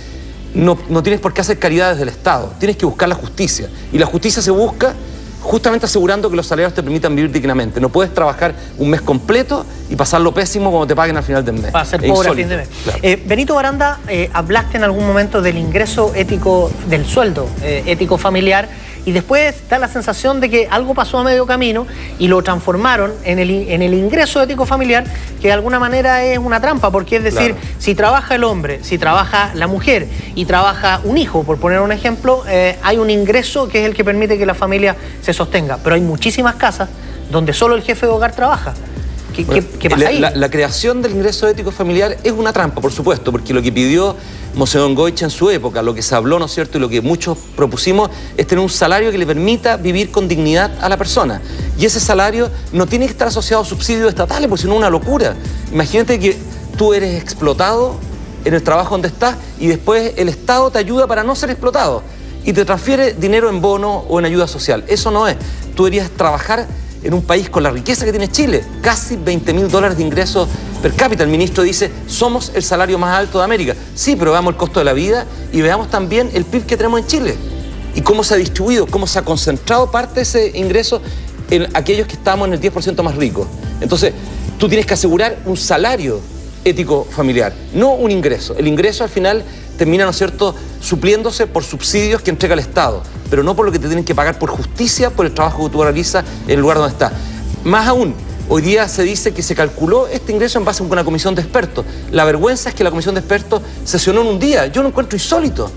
S21: no tienes por qué hacer caridad desde el Estado. Tienes que buscar la justicia. Y la justicia se busca justamente asegurando que los salarios te permitan vivir dignamente. No puedes trabajar un mes completo y pasarlo pésimo cuando te paguen al final del mes.
S1: Para ser pobre al fin de mes. Claro. Benito Baranda, hablaste en algún momento del ingreso ético, del sueldo ético familiar, y después da la sensación de que algo pasó a medio camino y lo transformaron en el ingreso ético familiar, que de alguna manera es una trampa, porque es decir, claro, si trabaja el hombre, si trabaja la mujer y trabaja un hijo, por poner un ejemplo, hay un ingreso que es el que permite que la familia se sostenga. Pero hay muchísimas casas donde solo el jefe de hogar trabaja. ¿Qué pasa ahí?
S21: La creación del ingreso ético familiar es una trampa, por supuesto, porque lo que pidió Monseñor Goich en su época, lo que se habló, ¿no es cierto?, y lo que muchos propusimos es tener un salario que le permita vivir con dignidad a la persona. Y ese salario no tiene que estar asociado a subsidios estatales, porque si no es una locura. Imagínate que tú eres explotado en el trabajo donde estás y después el Estado te ayuda para no ser explotado y te transfiere dinero en bono o en ayuda social. Eso no es. Tú deberías trabajar en un país con la riqueza que tiene Chile, casi $20.000 de ingresos per cápita. El ministro dice, somos el salario más alto de América. Sí, pero veamos el costo de la vida y veamos también el PIB que tenemos en Chile y cómo se ha distribuido, cómo se ha concentrado parte de ese ingreso en aquellos que estamos en el 10% más rico. Entonces, tú tienes que asegurar un salario ético familiar, no un ingreso. El ingreso al final termina, ¿no es cierto?, supliéndose por subsidios que entrega el Estado, pero no por lo que te tienen que pagar por justicia, por el trabajo que tú realizas en el lugar donde estás. Más aún, hoy día se dice que se calculó este ingreso en base a una comisión de expertos. La vergüenza es que la comisión de expertos sesionó en un día. Yo lo encuentro insólito.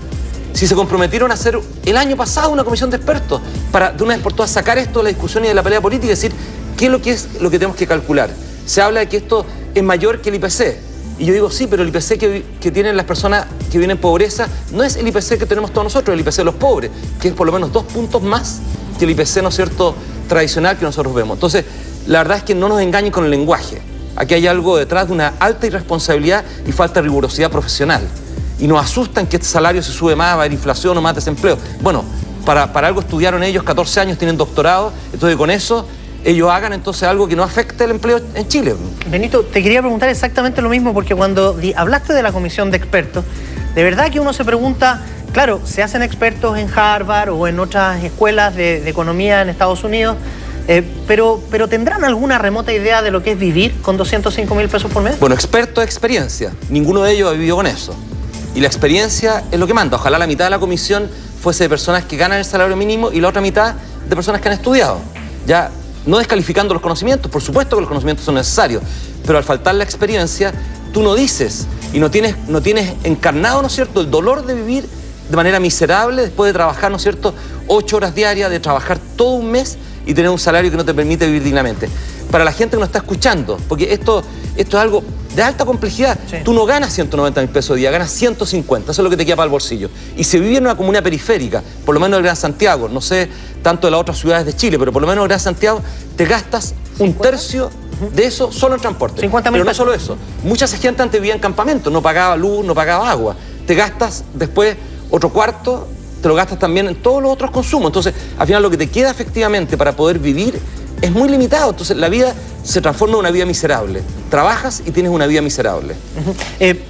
S21: Si se comprometieron a hacer el año pasado una comisión de expertos para de una vez por todas sacar esto de la discusión y de la pelea política y decir qué es lo que tenemos que calcular. Se habla de que esto es mayor que el IPC. Y yo digo, sí, pero el IPC que tienen las personas que viven en pobreza no es el IPC que tenemos todos nosotros, el IPC de los pobres, que es por lo menos 2 puntos más que el IPC, ¿no es cierto?, tradicional que nosotros vemos. Entonces, la verdad es que no nos engañen con el lenguaje. Aquí hay algo detrás de una alta irresponsabilidad y falta de rigurosidad profesional. Y nos asustan que este salario se sube más, va a haber inflación o más desempleo. Bueno, para algo estudiaron ellos 14 años, tienen doctorado, entonces con eso ellos hagan entonces algo que no afecte el empleo en Chile.
S1: Benito, te quería preguntar exactamente lo mismo, porque cuando hablaste de la comisión de expertos, de verdad que uno se pregunta, claro, se hacen expertos en Harvard o en otras escuelas de economía en Estados Unidos, pero ¿tendrán alguna remota idea de lo que es vivir con 205.000 pesos por mes?
S21: Bueno, experto de experiencia, ninguno de ellos ha vivido con eso. Y la experiencia es lo que manda. Ojalá la mitad de la comisión fuese de personas que ganan el salario mínimo y la otra mitad de personas que han estudiado. Ya no descalificando los conocimientos, por supuesto que los conocimientos son necesarios, pero al faltar la experiencia, tú no dices y no tienes encarnado, ¿no es cierto?, el dolor de vivir de manera miserable después de trabajar, ¿no es cierto?, 8 horas diarias, de trabajar todo un mes y tener un salario que no te permite vivir dignamente. Para la gente que nos está escuchando, porque esto es algo de alta complejidad. Sí. Tú no ganas 190.000 pesos al día, ganas 150, eso es lo que te queda para el bolsillo. Y si vives en una comuna periférica, por lo menos el Gran Santiago, no sé tanto de las otras ciudades de Chile, pero por lo menos el Gran Santiago, te gastas 50? Un tercio de eso solo en transporte. 50.000 pero no solo eso. Mucha gente antes vivía en campamento, no pagaba luz, no pagaba agua. Te gastas después otro cuarto, te lo gastas también en todos los otros consumos. Entonces, al final lo que te queda efectivamente para poder vivir es muy limitado. Entonces, la vida se transforma en una vida miserable. Trabajas y tienes una vida miserable.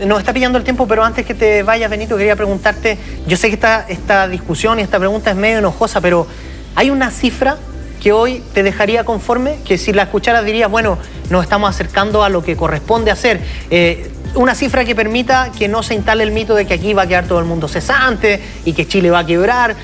S1: Nos está pillando el tiempo, pero antes que te vayas, Benito, quería preguntarte, yo sé que esta discusión y esta pregunta es medio enojosa, pero ¿hay una cifra que hoy te dejaría conforme? Que si la escucharas dirías, bueno, nos estamos acercando a lo que corresponde hacer. Una cifra que permita que no se instale el mito de que aquí va a quedar todo el mundo cesante y que Chile va a quebrar.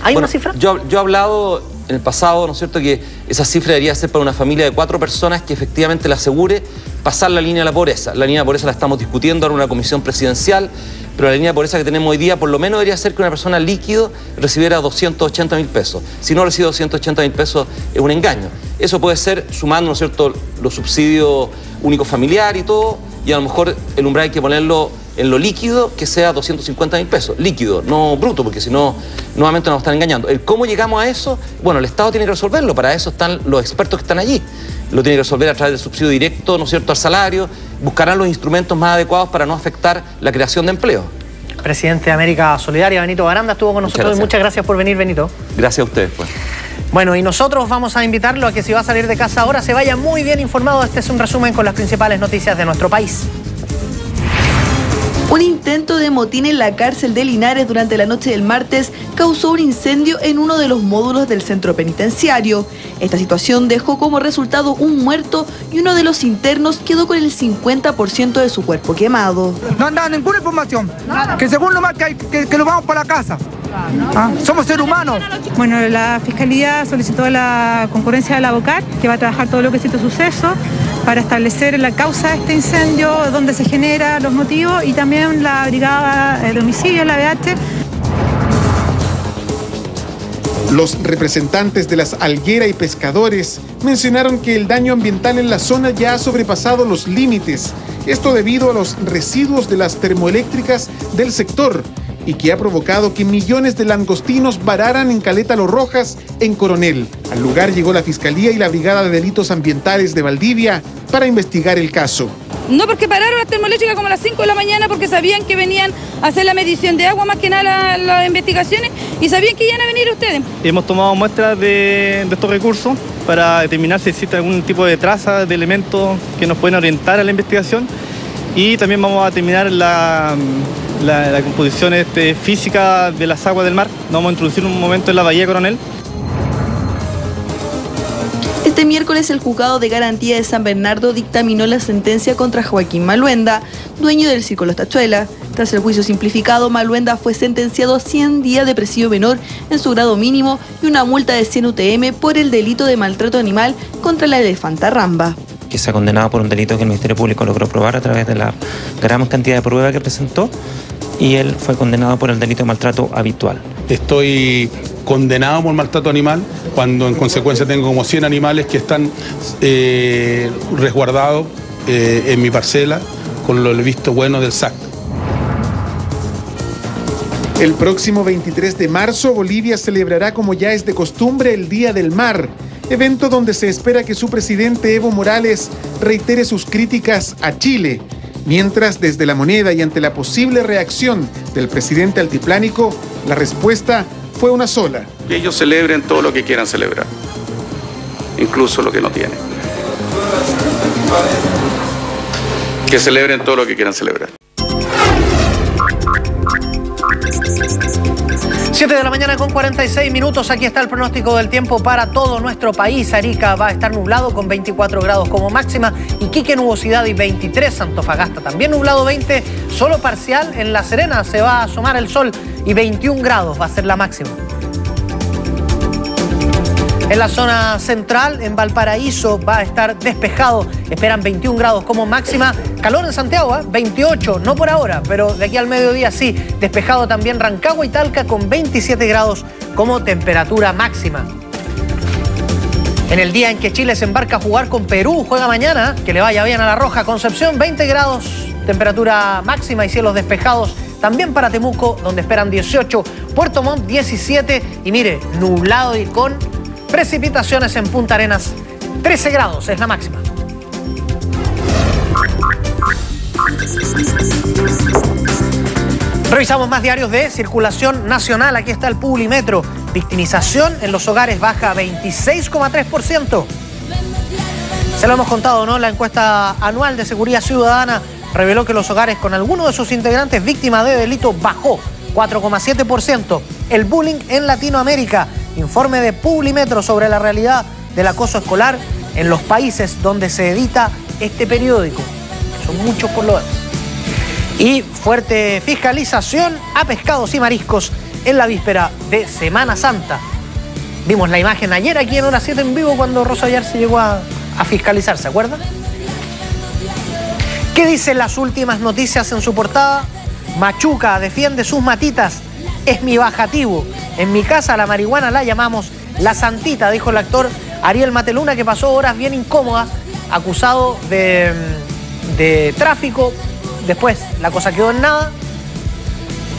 S1: ¿Hay una cifra?
S21: Yo he hablado en el pasado, ¿no es cierto?, que esa cifra debería ser para una familia de 4 personas que efectivamente le asegure pasar la línea de la pobreza. La línea de pobreza la estamos discutiendo ahora en una comisión presidencial, pero la línea de pobreza que tenemos hoy día por lo menos debería ser que una persona líquido recibiera 280.000 pesos. Si no recibe 280.000 pesos es un engaño. Eso puede ser sumando, ¿no es cierto?, los subsidios únicos familiares y todo, y a lo mejor el umbral hay que ponerlo en lo líquido, que sea 250.000 pesos, líquido, no bruto, porque si no, nuevamente nos están engañando. El cómo llegamos a eso, bueno, el Estado tiene que resolverlo, para eso están los expertos que están allí. Lo tiene que resolver a través del subsidio directo, ¿no es cierto?, al salario, buscarán los instrumentos más adecuados para no afectar la creación de empleo.
S1: presidente de América Solidaria, Benito Baranda, estuvo con nosotros y muchas gracias por venir, Benito.
S21: Gracias a ustedes, pues.
S1: Bueno, y nosotros vamos a invitarlo a que si va a salir de casa ahora se vaya muy bien informado. Este es un resumen con las principales noticias de nuestro país.
S8: Un intento de motín en la cárcel de Linares durante la noche del martes causó un incendio en uno de los módulos del centro penitenciario. Esta situación dejó como resultado un muerto y uno de los internos quedó con el 50% de su cuerpo quemado.
S4: No han dado ninguna información, que según lo más que lo vamos para la casa. Somos seres humanos.
S22: Bueno, la Fiscalía solicitó la concurrencia del abogado, que va a trabajar todo lo que es este suceso, para establecer la causa de este incendio, dónde se genera, los motivos, y también la brigada de homicidio, la BH.
S23: Los representantes de las Alguera y pescadores mencionaron que el daño ambiental en la zona ya ha sobrepasado los límites. Esto debido a los residuos de las termoeléctricas del sector y que ha provocado que millones de langostinos vararan en Caleta Los Rojas, en Coronel. Al lugar llegó la Fiscalía y la Brigada de Delitos Ambientales de Valdivia para investigar el caso.
S24: No, porque pararon las termoeléctricas como a las 5 de la mañana porque sabían que venían a hacer la medición de agua, más que nada las investigaciones, y sabían que iban a venir ustedes.
S25: Hemos tomado muestras de estos recursos para determinar si existe algún tipo de traza de elementos que nos pueden orientar a la investigación, y también vamos a determinar la composición física de las aguas del mar. Nos vamos a introducir un momento en la Bahía Coronel.
S8: Este miércoles el Juzgado de Garantía de San Bernardo dictaminó la sentencia contra Joaquín Maluenda, dueño del Circo Los Tachuelas. Tras el juicio simplificado, Maluenda fue sentenciado a 100 días de presidio menor en su grado mínimo y una multa de 100 UTM por el delito de maltrato animal contra la elefanta Ramba.
S26: Que se ha condenado por un delito que el Ministerio Público logró probar a través de la gran cantidad de pruebas que presentó, y él fue condenado por el delito de maltrato habitual.
S27: Estoy condenado por maltrato animal cuando en consecuencia tengo como 100 animales que están resguardados en mi parcela con el visto bueno del SAC.
S23: El próximo 23 de marzo, Bolivia celebrará, como ya es de costumbre, el Día del Mar, evento donde se espera que su presidente Evo Morales reitere sus críticas a Chile, mientras desde La Moneda y ante la posible reacción del presidente altiplánico, la respuesta fue una sola.
S9: Que ellos celebren todo lo que quieran celebrar, incluso lo que no tienen. Que celebren todo lo que quieran celebrar.
S1: 7 de la mañana con 46 minutos, aquí está el pronóstico del tiempo para todo nuestro país. Arica va a estar nublado con 24 grados como máxima, Iquique nubosidad y 23, Antofagasta también nublado 20, solo parcial en La Serena se va a asomar el sol y 21 grados va a ser la máxima. En la zona central, en Valparaíso, va a estar despejado. Esperan 21 grados como máxima. Calor en Santiago, 28, no por ahora, pero de aquí al mediodía sí. Despejado también Rancagua y Talca con 27 grados como temperatura máxima. En el día en que Chile se embarca a jugar con Perú, juega mañana, que le vaya bien a la Roja. Concepción, 20 grados, temperatura máxima y cielos despejados. También para Temuco, donde esperan 18. Puerto Montt, 17. Y mire, nublado y con precipitaciones en Punta Arenas, 13 grados es la máxima. Revisamos más diarios de circulación nacional. Aquí está el Publimetro. Victimización en los hogares baja 26,3%. Se lo hemos contado, ¿no? La encuesta anual de Seguridad Ciudadana reveló que los hogares con alguno de sus integrantes víctimas de delito bajó 4,7%. El bullying en Latinoamérica. Informe de Publimetro sobre la realidad del acoso escolar en los países donde se edita este periódico. Son muchos por lo menos. Y fuerte fiscalización a pescados y mariscos en la víspera de Semana Santa. Vimos la imagen ayer aquí en Hora 7 en vivo cuando Rosa Villar se llegó a fiscalizar, ¿se acuerdan? ¿Qué dicen las últimas noticias en su portada? Machuca defiende sus matitas. Es mi bajativo. En mi casa la marihuana la llamamos la santita, dijo el actor Ariel Mateluna, que pasó horas bien incómodas, acusado de tráfico. Después la cosa quedó en nada.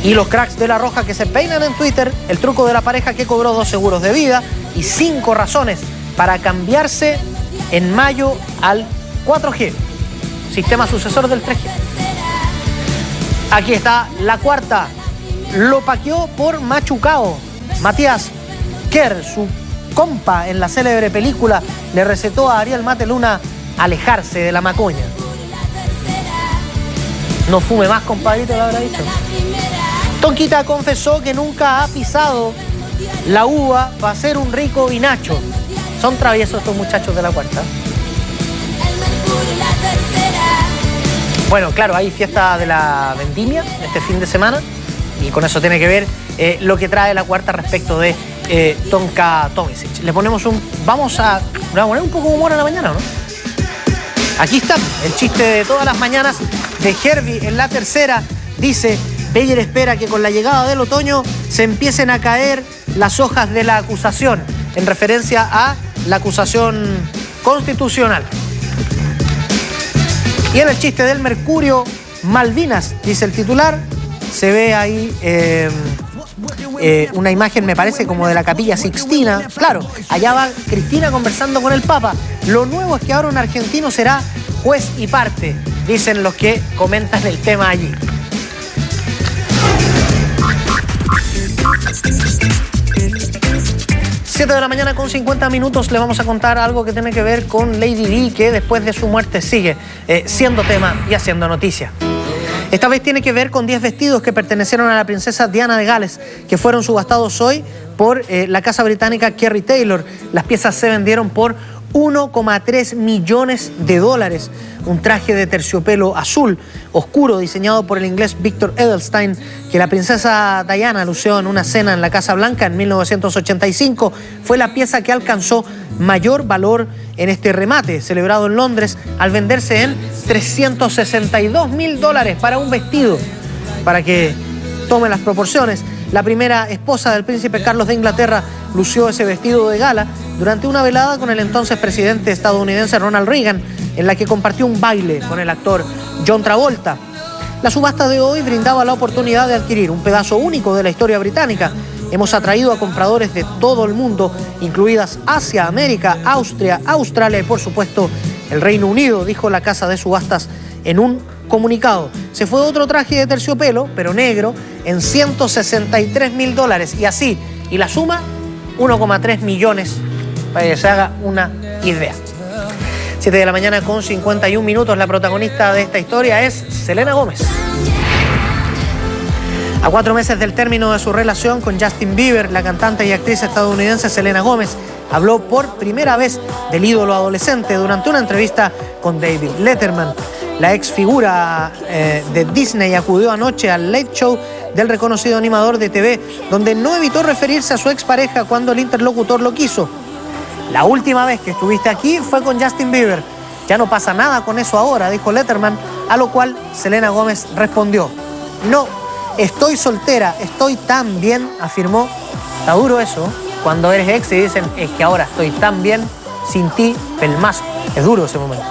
S1: Y los cracks de La Roja que se peinan en Twitter, el truco de la pareja que cobró 2 seguros de vida y 5 razones para cambiarse en mayo al 4G, sistema sucesor del 3G. Aquí está la cuarta. Lo paqueó por machucao. Matías Kerr, su compa en la célebre película, le recetó a Ariel Mateluna alejarse de la macoña. No fume más, compadrito, le habrá dicho. Tonquita confesó que nunca ha pisado la uva para hacer un rico vinacho. Son traviesos estos muchachos de la cuarta. Bueno, claro, hay fiesta de la vendimia este fin de semana y con eso tiene que ver lo que trae la cuarta respecto de Tonka Tomisic. Le ponemos vamos a poner un poco de humor a la mañana, ¿no? Aquí está el chiste de todas las mañanas de Herbie en la tercera. Dice: Beyer espera que con la llegada del otoño se empiecen a caer las hojas de la acusación, en referencia a la acusación constitucional. Y en el chiste del Mercurio, Malvinas, dice el titular, se ve ahí una imagen, me parece, como de la Capilla Sixtina. Claro, allá va Cristina conversando con el Papa. Lo nuevo es que ahora un argentino será juez y parte, dicen los que comentan el tema allí. 7 de la mañana con 50 minutos, les vamos a contar algo que tiene que ver con Lady Di, que después de su muerte sigue siendo tema y haciendo noticia. Esta vez tiene que ver con 10 vestidos que pertenecieron a la princesa Diana de Gales, que fueron subastados hoy por la casa británica Kerry Taylor. Las piezas se vendieron por 1,3 millones de dólares. Un traje de terciopelo azul oscuro diseñado por el inglés Victor Edelstein, que la princesa Diana lució en una cena en la Casa Blanca en 1985, fue la pieza que alcanzó mayor valor en este remate celebrado en Londres, al venderse en $362.000 para un vestido. Para que tomen las proporciones, la primera esposa del príncipe Carlos de Inglaterra lució ese vestido de gala durante una velada con el entonces presidente estadounidense Ronald Reagan, en la que compartió un baile con el actor John Travolta. La subasta de hoy brindaba la oportunidad de adquirir un pedazo único de la historia británica. Hemos atraído a compradores de todo el mundo, incluidas Asia, América, Austria, Australia y, por supuesto, el Reino Unido, dijo la casa de subastas en un comunicado. Se fue otro traje de terciopelo, pero negro, en $163.000 y así, y la suma, 1,3 millones, para que se haga una idea. 7 de la mañana con 51 minutos, la protagonista de esta historia es Selena Gómez. A 4 meses del término de su relación con Justin Bieber, la cantante y actriz estadounidense Selena Gómez habló por primera vez del ídolo adolescente durante una entrevista con David Letterman. La ex figura de Disney acudió anoche al Late Show del reconocido animador de TV, donde no evitó referirse a su expareja cuando el interlocutor lo quiso. La última vez que estuviste aquí fue con Justin Bieber. Ya no pasa nada con eso ahora, dijo Letterman, a lo cual Selena Gómez respondió: no, estoy soltera, estoy tan bien, afirmó. Está duro eso, cuando eres ex y dicen, es que ahora estoy tan bien, sin ti, pelmazo. Es duro ese momento.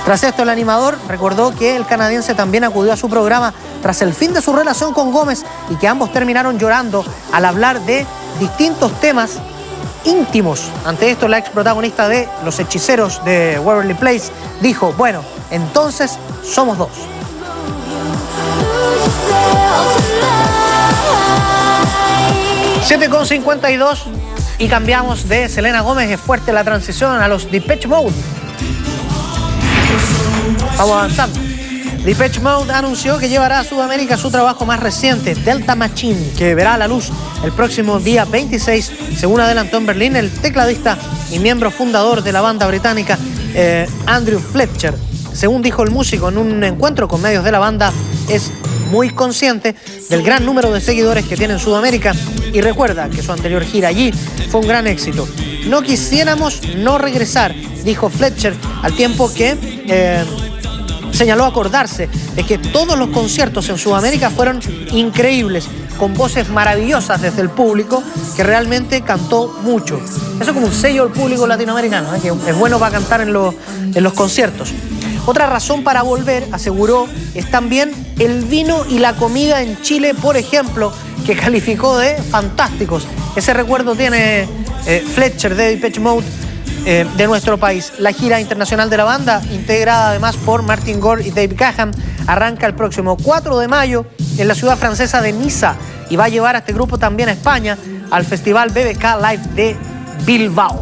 S1: Tras esto, el animador recordó que el canadiense también acudió a su programa tras el fin de su relación con Gómez y que ambos terminaron llorando al hablar de distintos temas íntimos. Ante esto, la ex protagonista de Los Hechiceros de Waverly Place dijo: bueno, entonces somos dos. Siete con 52 y cambiamos de Selena Gómez. Es fuerte la transición a los Depeche Mode. Vamos avanzando. Depeche Mode anunció que llevará a Sudamérica su trabajo más reciente, Delta Machine, que verá a la luz el próximo día 26, según adelantó en Berlín el tecladista y miembro fundador de la banda británica Andrew Fletcher. Según dijo el músico en un encuentro con medios de la banda, es muy consciente del gran número de seguidores que tiene en Sudamérica y recuerda que su anterior gira allí fue un gran éxito. No quisiéramos no regresar, dijo Fletcher, al tiempo que señaló acordarse de que todos los conciertos en Sudamérica fueron increíbles, con voces maravillosas desde el público, que realmente cantó mucho. Eso es como un sello del público latinoamericano, que es bueno para cantar en los conciertos. Otra razón para volver, aseguró, es también el vino y la comida en Chile, por ejemplo, que calificó de fantásticos. Ese recuerdo tiene Fletcher de Depeche Mode de nuestro país. La gira internacional de la banda, integrada además por Martin Gore y Dave Gahan, arranca el próximo 4 de mayo en la ciudad francesa de Niza y va a llevar a este grupo también a España al Festival BBK Live de Bilbao.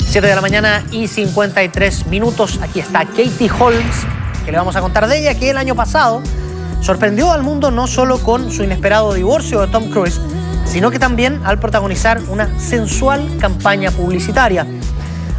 S1: 7 de la mañana y 53 minutos. Aquí está Katie Holmes, que le vamos a contar de ella, que el año pasado sorprendió al mundo no solo con su inesperado divorcio de Tom Cruise, sino que también al protagonizar una sensual campaña publicitaria.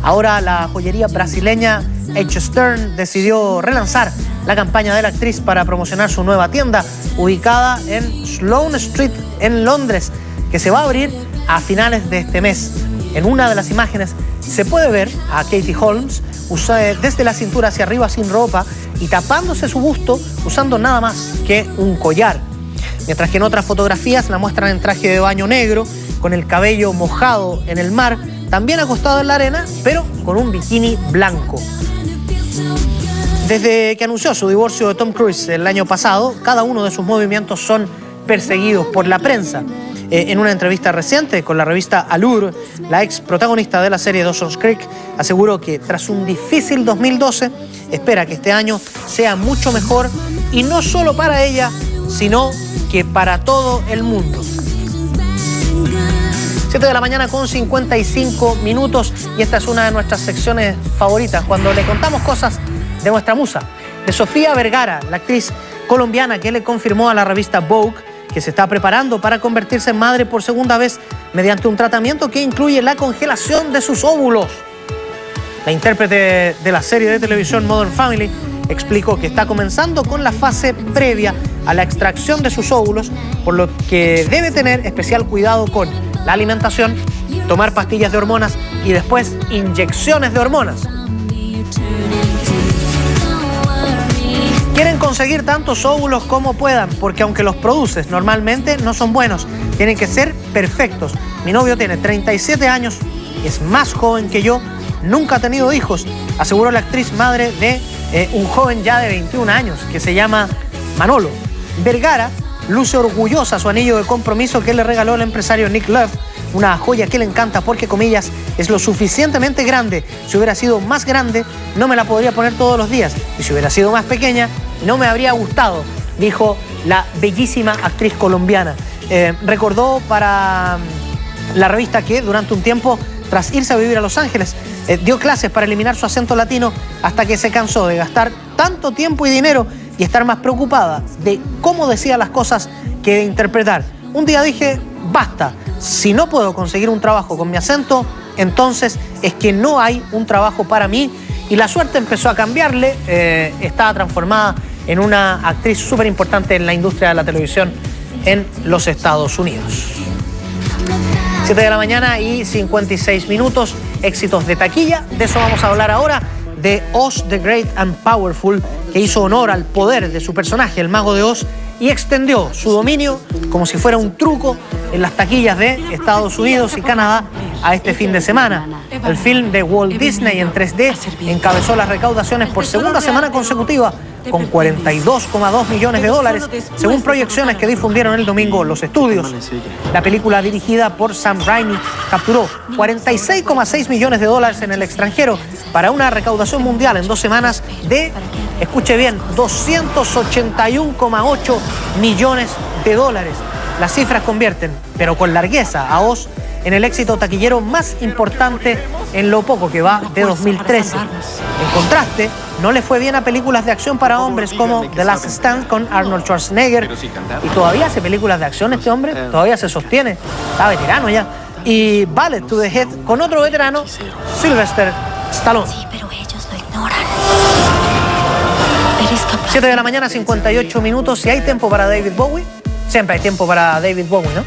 S1: Ahora la joyería brasileña H. Stern decidió relanzar la campaña de la actriz para promocionar su nueva tienda ubicada en Sloane Street en Londres, que se va a abrir a finales de este mes. En una de las imágenes se puede ver a Katie Holmes desde la cintura hacia arriba sin ropa y tapándose su busto usando nada más que un collar. Mientras que en otras fotografías la muestran en traje de baño negro, con el cabello mojado en el mar, también acostado en la arena, pero con un bikini blanco. Desde que anunció su divorcio de Tom Cruise el año pasado, cada uno de sus movimientos son perseguidos por la prensa. En una entrevista reciente con la revista Allure, la ex protagonista de la serie Dawson's Creek aseguró que tras un difícil 2012, espera que este año sea mucho mejor y no solo para ella, sino que para todo el mundo. 7 de la mañana con 55 minutos y esta es una de nuestras secciones favoritas, cuando le contamos cosas de nuestra musa, de Sofía Vergara, la actriz colombiana que le confirmó a la revista Vogue que se está preparando para convertirse en madre por segunda vez mediante un tratamiento que incluye la congelación de sus óvulos. La intérprete de la serie de televisión Modern Family explicó que está comenzando con la fase previa a la extracción de sus óvulos, por lo que debe tener especial cuidado con la alimentación, tomar pastillas de hormonas y después inyecciones de hormonas. Quieren conseguir tantos óvulos como puedan, porque aunque los produces normalmente no son buenos, tienen que ser perfectos. Mi novio tiene 37 años y es más joven que yo, nunca ha tenido hijos, aseguró la actriz madre de un joven ya de 21 años que se llama Manolo. Vergara luce orgullosa su anillo de compromiso que le regaló el empresario Nick Love, una joya que le encanta porque, comillas, es lo suficientemente grande. Si hubiera sido más grande, no me la podría poner todos los días. Y si hubiera sido más pequeña, no me habría gustado, dijo la bellísima actriz colombiana. Recordó para la revista que durante un tiempo, tras irse a vivir a Los Ángeles, dio clases para eliminar su acento latino hasta que se cansó de gastar tanto tiempo y dinero y estar más preocupada de cómo decía las cosas que de interpretar. Un día dije, basta, si no puedo conseguir un trabajo con mi acento, entonces es que no hay un trabajo para mí. Y la suerte empezó a cambiarle, estaba transformada en una actriz súper importante en la industria de la televisión en los Estados Unidos. 7 de la mañana y 56 minutos, éxitos de taquilla, de eso vamos a hablar ahora, de Oz the Great and Powerful, que hizo honor al poder de su personaje, el Mago de Oz, y extendió su dominio como si fuera un truco en las taquillas de Estados Unidos y Canadá a este fin de semana. El film de Walt Disney en 3D encabezó las recaudaciones por segunda semana consecutiva con $42,2 millones, según proyecciones que difundieron el domingo los estudios. La película, dirigida por Sam Raimi, capturó $46,6 millones en el extranjero para una recaudación mundial en 2 semanas de, escuche bien, $281,8 millones. Las cifras convierten, pero con largueza, a Oz en el éxito taquillero más importante en lo poco que va de 2013. En contraste, no le fue bien a películas de acción para hombres como The Last Stand con Arnold Schwarzenegger. Y todavía hace películas de acción este hombre, todavía se sostiene, está veterano ya. Y Bullet to the Head con otro veterano, Sylvester Stallone.
S2: Sí, pero ellos lo ignoran.
S1: 7 de la mañana, 58 minutos. Si hay tiempo para David Bowie, siempre hay tiempo para David Bowie, ¿no?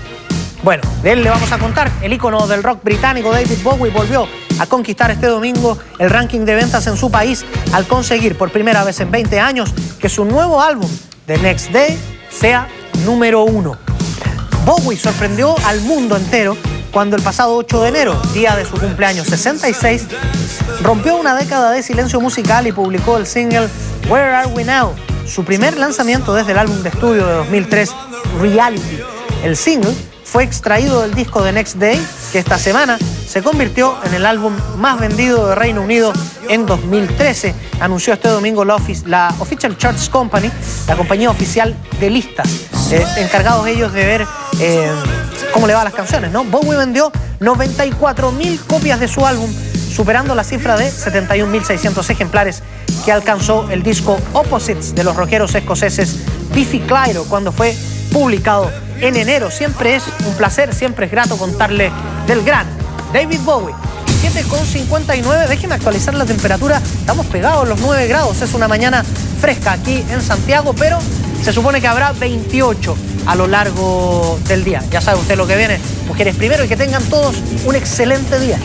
S1: Bueno, de él le vamos a contar. El ícono del rock británico David Bowie volvió a conquistar este domingo el ranking de ventas en su país al conseguir por primera vez en 20 años que su nuevo álbum, The Next Day, sea número 1. Bowie sorprendió al mundo entero cuando el pasado 8 de enero, día de su cumpleaños 66, rompió una década de silencio musical y publicó el single Where Are We Now, su primer lanzamiento desde el álbum de estudio de 2003, Reality. El single fue extraído del disco The Next Day, que esta semana se convirtió en el álbum más vendido de Reino Unido en 2013. Anunció este domingo la Official Charts Company, la compañía oficial de listas, encargados ellos de ver cómo le va a las canciones, ¿no? Bowie vendió 94.000 copias de su álbum, superando la cifra de 71.600 ejemplares que alcanzó el disco Opposites de los rockeros escoceses Biffy Clyro cuando fue publicado en enero. Siempre es un placer, siempre es grato contarle del gran David Bowie. 7:59, déjenme actualizar la temperatura, estamos pegados a los 9 grados, es una mañana fresca aquí en Santiago, pero se supone que habrá 28 a lo largo del día. Ya sabe usted lo que viene, Mujeres Primero, y que tengan todos un excelente día.